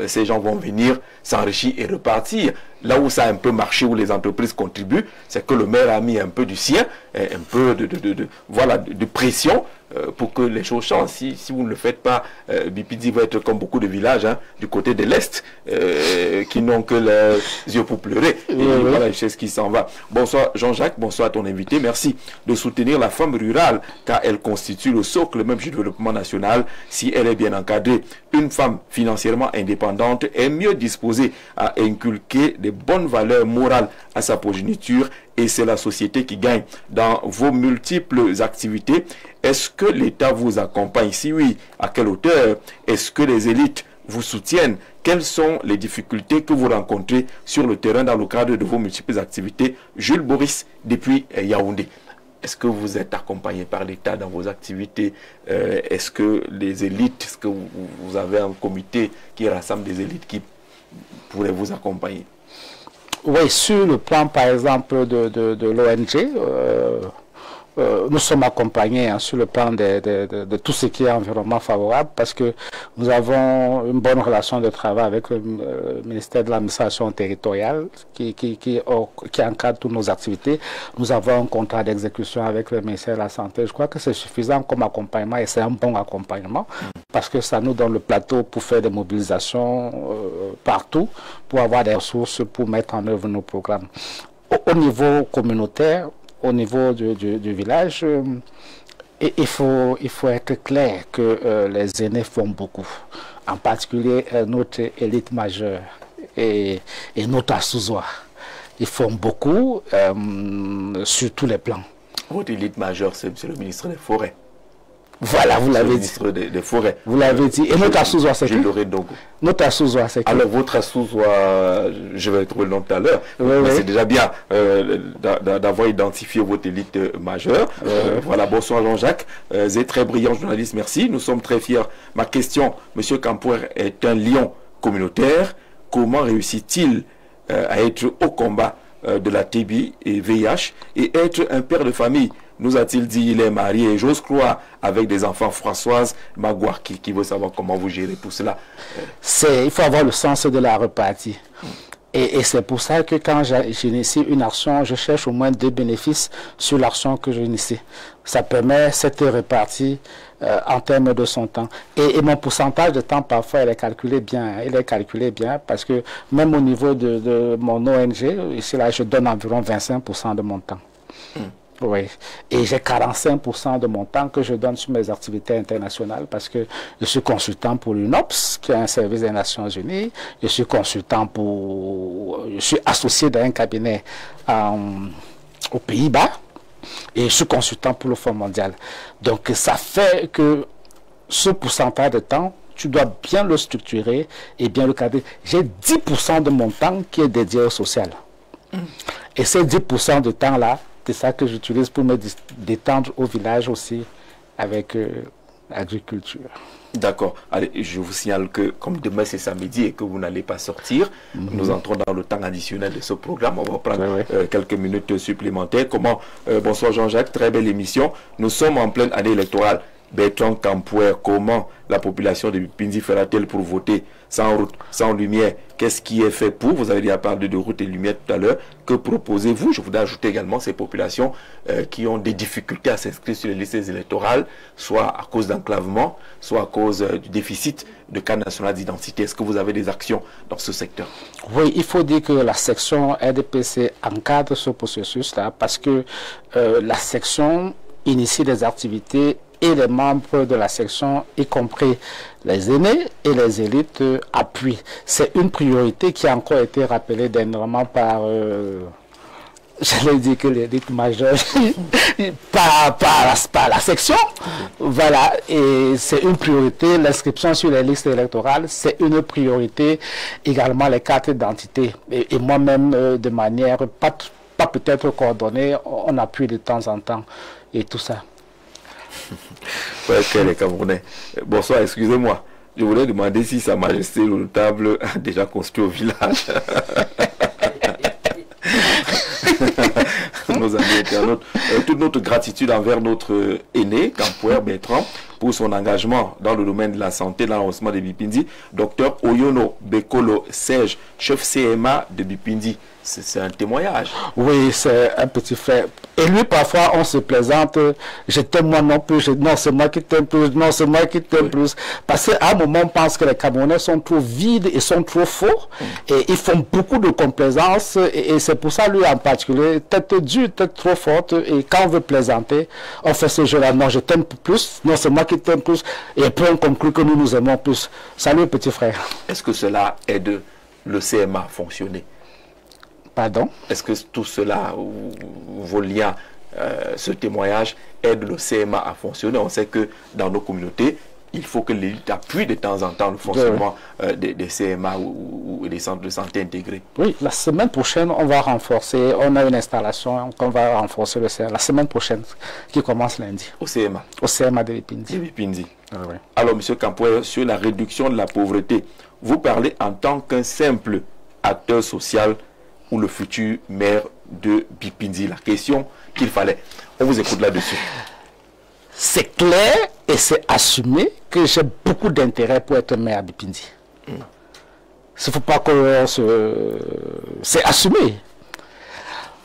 ces gens vont venir s'enrichir et repartir. Là où ça a un peu marché, où les entreprises contribuent, c'est que le maire a mis un peu du sien, un peu de pression pour que les choses changent. Si vous ne le faites pas, Bipindi va être comme beaucoup de villages du côté de l'Est, qui n'ont que les yeux pour pleurer. Et voilà, c'est ce qui s'en va. Bonsoir Jean-Jacques, bonsoir à ton invité. Merci de soutenir la femme rurale, car elle constitue le socle même du développement national si elle est bien encadrée. Une femme financièrement indépendante est mieux disposée à inculquer des bonnes valeurs morales à sa progéniture, et c'est la société qui gagne. Dans vos multiples activités, est-ce que l'État vous accompagne? Si oui, à quelle hauteur? Est-ce que les élites vous soutiennent? Quelles sont les difficultés que vous rencontrez sur le terrain dans le cadre de vos multiples activités? Jules Boris, depuis Yaoundé. Est-ce que vous êtes accompagné par l'État dans vos activités? Est-ce que les élites, est-ce que vous avez un comité qui rassemble des élites qui pourraient vous accompagner? Oui, sur le plan, par exemple, de l'ONG, nous sommes accompagnés sur le plan de tout ce qui est environnement favorable, parce que nous avons une bonne relation de travail avec le ministère de l'administration territoriale qui encadre toutes nos activités. Nous avons un contrat d'exécution avec le ministère de la Santé. Je crois que c'est suffisant comme accompagnement, et c'est un bon accompagnement, parce que ça nous donne le plateau pour faire des mobilisations partout, pour avoir des ressources pour mettre en œuvre nos programmes. Au niveau communautaire, au niveau du village, il faut être clair que les aînés font beaucoup, en particulier notre élite majeure et notre assouzoir. Ils font beaucoup sur tous les plans. Votre élite majeure, c'est le ministre des Forêts. Voilà, vous l'avez dit. Ministre des Forêts. Vous l'avez dit. Et notre assouzoir, c'est qui? Notre assouzoir, c'est qui? Alors, votre assouzoir, je vais trouver le nom tout à l'heure. Mais c'est déjà bien d'avoir identifié votre élite majeure. Voilà, bonsoir Jean-Jacques. C'est très brillant journaliste, merci. Nous sommes très fiers. Ma question, M. Campouer est un lion communautaire. Comment réussit-il à être au combat de la TB et VIH et être un père de famille? Nous a-t-il dit, il est marié, et j'ose croire, avec des enfants. Françoise Magouar, qui veut savoir comment vous gérez tout cela. Il faut avoir le sens de la repartie. Et c'est pour ça que quand j'initie une action, je cherche au moins 2 bénéfices sur l'action que j'initie. Ça permet cette répartie en termes de son temps. Et mon pourcentage de temps, parfois, il est calculé bien. Il est calculé bien parce que même au niveau de mon ONG, ici, là, je donne environ 25% de mon temps. Oui, et j'ai 45% de mon temps que je donne sur mes activités internationales, parce que je suis consultant pour l'UNOPS, qui est un service des Nations Unies. Je suis je suis associé dans un cabinet aux Pays-Bas, et je suis consultant pour le Fonds mondial. Donc ça fait que ce pourcentage de temps, tu dois bien le structurer et bien le cadrer. J'ai 10% de mon temps qui est dédié au social. Et ces 10% de temps-là, c'est ça que j'utilise pour me détendre au village aussi, avec agriculture. D'accord. Allez, je vous signale que comme demain c'est samedi et que vous n'allez pas sortir, nous entrons dans le temps additionnel de ce programme. On va prendre quelques minutes supplémentaires. Bonsoir Jean-Jacques, très belle émission. Nous sommes en pleine année électorale. Bertrand Campouer, comment la population de Bipindi fera-t-elle pour voter sans route, sans lumière? Qu'est-ce qui est fait pour? Vous avez déjà parlé de route et lumière tout à l'heure. Que proposez-vous? Je voudrais ajouter également ces populations qui ont des difficultés à s'inscrire sur les listes électorales, soit à cause d'enclavement, soit à cause du déficit de carte nationale d'identité. Est-ce que vous avez des actions dans ce secteur? Oui, il faut dire que la section RDPC encadre ce processus-là parce que la section initie des activités et les membres de la section, y compris les aînés et les élites, appuient. C'est une priorité qui a encore été rappelée dernièrement par, j'allais dire que l'élite majeure, par la section. Voilà, et c'est une priorité. L'inscription sur les listes électorales, c'est une priorité. Également les cartes d'identité. Et moi-même, de manière pas peut-être coordonnée, on appuie de temps en temps et tout ça. Ouais, les Camerounais. Bonsoir, excusez-moi. Je voulais demander si Sa Majesté le notable a déjà construit au village. Nos amis internautes, toute notre gratitude envers notre aîné, Campouer Bertrand, pour son engagement dans le domaine de la santé, dans l'avancement de Bipindi. Docteur Oyono Bekolo Serge, chef CMA de Bipindi. C'est un témoignage. Oui, c'est un petit frère. Et lui, parfois, on se plaisante. Je t'aime moi non plus. Non, c'est moi qui t'aime plus. Non, c'est moi qui t'aime plus. Parce qu'à un moment, on pense que les Camerounais sont trop vides et sont trop faux. Et ils font beaucoup de complaisance. Et c'est pour ça, lui en particulier, tête dure, tête trop forte. Et quand on veut plaisanter, on fait ce jeu-là. Non, je t'aime plus. Non, c'est moi qui t'aime plus. Et puis on conclut que nous nous aimons plus. Salut, petit frère. Est-ce que cela aide le CMA à fonctionner? Pardon? Est-ce que tout cela, vos liens, ce témoignage aide le CMA à fonctionner? On sait que dans nos communautés, il faut que l'élite appuie de temps en temps le fonctionnement des CMA ou des centres de santé intégrés. Oui, la semaine prochaine, on va renforcer, on a une installation qu'on va renforcer le CMA. La semaine prochaine, qui commence lundi. Au CMA? Au CMA de Bipindi. Oui. Alors, M. Campouer, sur la réduction de la pauvreté, vous parlez en tant qu'un simple acteur social ou le futur maire de Bipindi. La question qu'il fallait. On vous écoute là-dessus. C'est clair et c'est assumé que j'ai beaucoup d'intérêt pour être maire à Bipindi. Il ne faut pas que c'est assumé.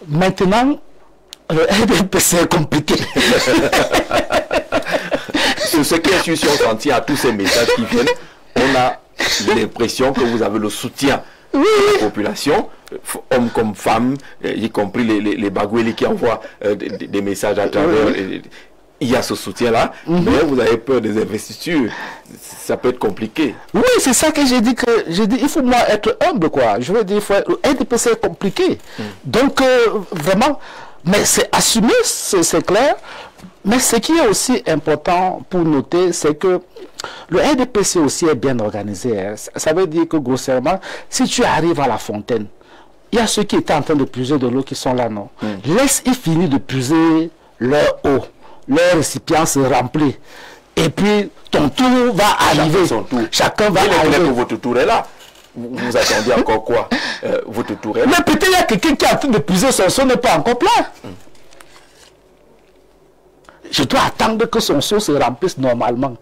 Maintenant, le RDPC est compliqué. Sur ce qui est sûr, si on s'en tient à tous ces messages qui viennent, on a l'impression que vous avez le soutien de la population, hommes comme femmes, y compris les Bagoueli qui envoient des messages à travers. Il y a ce soutien-là, mais vous avez peur des investitures. Ça peut être compliqué. Oui, c'est ça que j'ai dit. Il faut moi être humble, quoi. Je veux dire, le RDPC est compliqué. Donc, vraiment, mais c'est assumé, c'est clair. Mais ce qui est aussi important pour noter, c'est que le RDPC aussi est bien organisé. Hein. Ça veut dire que, grossièrement, si tu arrives à la fontaine, il y a ceux qui étaient en train de puiser de l'eau qui sont là, non? Laisse-ils finir de puiser leur eau. Leur récipient se remplit. Et puis, ton tour va arriver. Chacun va arriver. Que votre tour est là. Vous attendez encore quoi? Votre tour est là. Mais peut-être il y a quelqu'un qui est en train de puiser son seau n'est pas encore plein. Je dois attendre que son seau se remplisse normalement.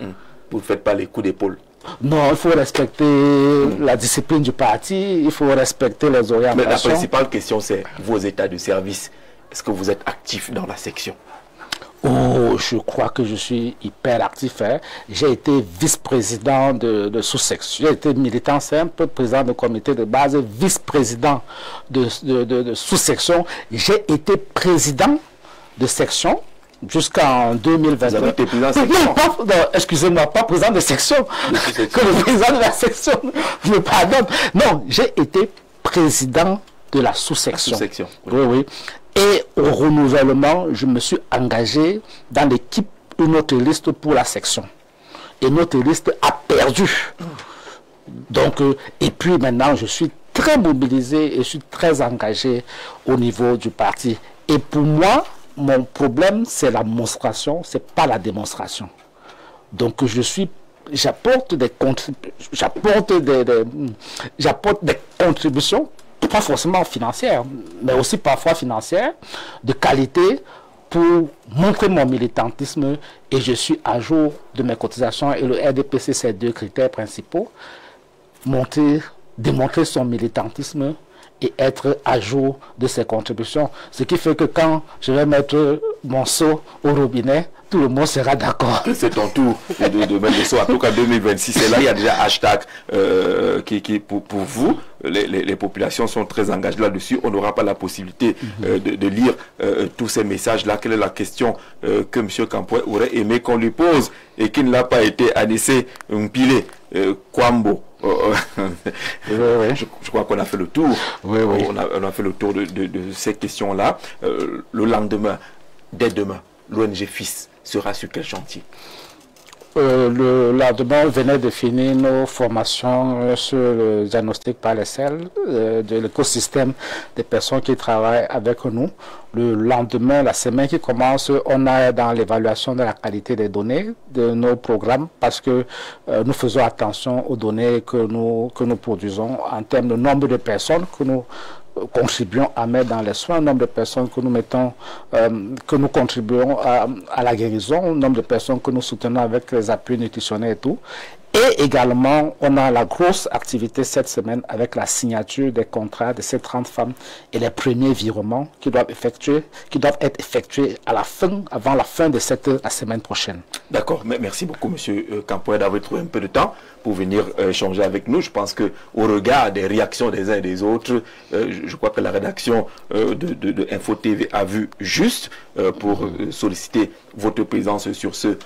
Vous ne faites pas les coups d'épaule. Non, il faut respecter la discipline du parti, il faut respecter les orientations. Mais la principale question, c'est vos états de service. Est-ce que vous êtes actif dans la section? Oh, je crois que je suis hyper actif. Hein. J'ai été vice-président de sous-section. J'ai été militant simple, président de comité de base, vice-président de sous-section. J'ai été président de section jusqu'en 2022. Vous avez été président de section? Non, excusez-moi, pas président de section. Que le président de la section me pardonne. Non, j'ai été président de la sous-section. Oui, oui. Et au renouvellement, je me suis engagé dans l'équipe, une autre liste pour la section. Et notre liste a perdu. Donc, et puis maintenant, je suis très mobilisé et je suis très engagé au niveau du parti. Et pour moi, mon problème, c'est la monstration, c'est pas la démonstration. Donc j'apporte des contributions, pas forcément financières, mais aussi parfois financières, de qualité, pour montrer mon militantisme, et je suis à jour de mes cotisations, et le RDPC, c'est 2 critères principaux: démontrer son militantisme et être à jour de ses contributions. Ce qui fait que quand je vais mettre mon seau au robinet, tout le monde sera d'accord. C'est ton tour de mettre le seau. En tout cas, 2026, et là, il y a déjà hashtag qui pour vous. Les populations sont très engagées là-dessus. On n'aura pas la possibilité de lire tous ces messages-là. Quelle est la question que M. Campoy aurait aimé qu'on lui pose et qui ne l'a pas été? Anissé Mpile Kwambo. Je crois qu'on a fait le tour. On a fait le tour de ces questions-là. Le lendemain, dès demain, l'ONG FIS sera sur quel chantier? Le lendemain, on venait de finir nos formations sur le diagnostic par les selles de l'écosystème des personnes qui travaillent avec nous. Le lendemain, la semaine qui commence, on est dans l'évaluation de la qualité des données de nos programmes, parce que nous faisons attention aux données que nous produisons en termes de nombre de personnes que nous contribuons à mettre dans les soins, nombre de personnes que nous mettons, que nous contribuons à la guérison, nombre de personnes que nous soutenons avec les appuis nutritionnels et tout. Et également, on a la grosse activité cette semaine avec la signature des contrats de ces 30 femmes et les premiers virements qui doivent être effectués avant la fin de la semaine prochaine. D'accord, merci beaucoup M. Campoy d'avoir trouvé un peu de temps pour venir échanger avec nous. Je pense que au regard des réactions des uns et des autres, je crois que la rédaction de Info TV a vu juste pour solliciter votre présence sur ce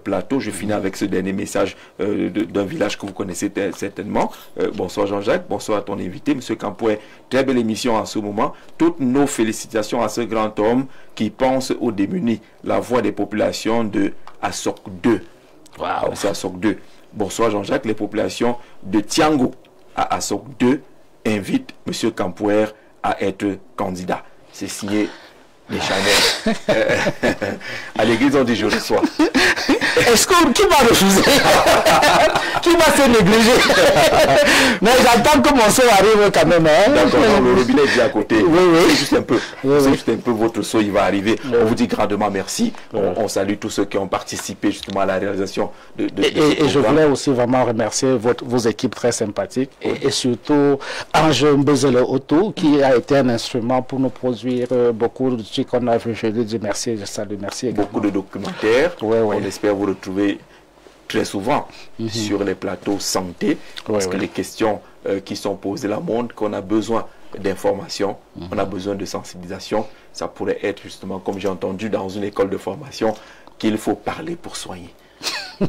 plateau. Je finis avec ce dernier message d'un village que vous connaissez certainement. Bonsoir Jean-Jacques, bonsoir à ton invité, M. Campoy. Très belle émission en ce moment. Toutes nos félicitations à ce grand homme qui pense aux démunis. La voix des populations de Assok 2. Wow. C'est Assok 2. Bonsoir Jean-Jacques. Les populations de Tiango à Assok 2 invitent M. Campoy à être candidat. C'est signé les Chanel. À l'église, on dit je reçois. Est-ce qui va refuser? Qui va se négliger? Mais j'attends que mon seau arrive quand même. Hein? D'accord, le robinet est à côté. Oui. C'est juste un peu. C'est juste un peu votre seau, il va arriver. On vous dit grandement merci. On salue tous ceux qui ont participé justement à la réalisation de ce programme. Et je voulais aussi vraiment remercier vos équipes très sympathiques et surtout Ange Mbezele Otto qui a été un instrument pour nous produire beaucoup de trucs qu'on a vu. Je lui dis merci, je salue, merci également. Beaucoup de documentaires. On espère vous retrouver très souvent sur les plateaux santé, parce que les questions qui sont posées là montrent qu'on a besoin d'informations, on a besoin de sensibilisation. Ça pourrait être justement, comme j'ai entendu dans une école de formation, qu'il faut parler pour soigner.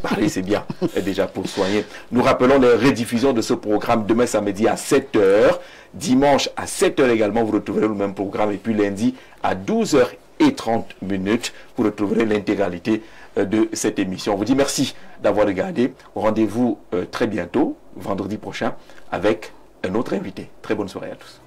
Parler, c'est bien, déjà pour soigner. Nous rappelons les rediffusions de ce programme demain samedi à 7 h, dimanche à 7 h également, vous retrouverez le même programme, et puis lundi à 12h30, vous retrouverez l'intégralité de cette émission. On vous dit merci d'avoir regardé. Rendez-vous très bientôt, vendredi prochain, avec un autre invité. Très bonne soirée à tous.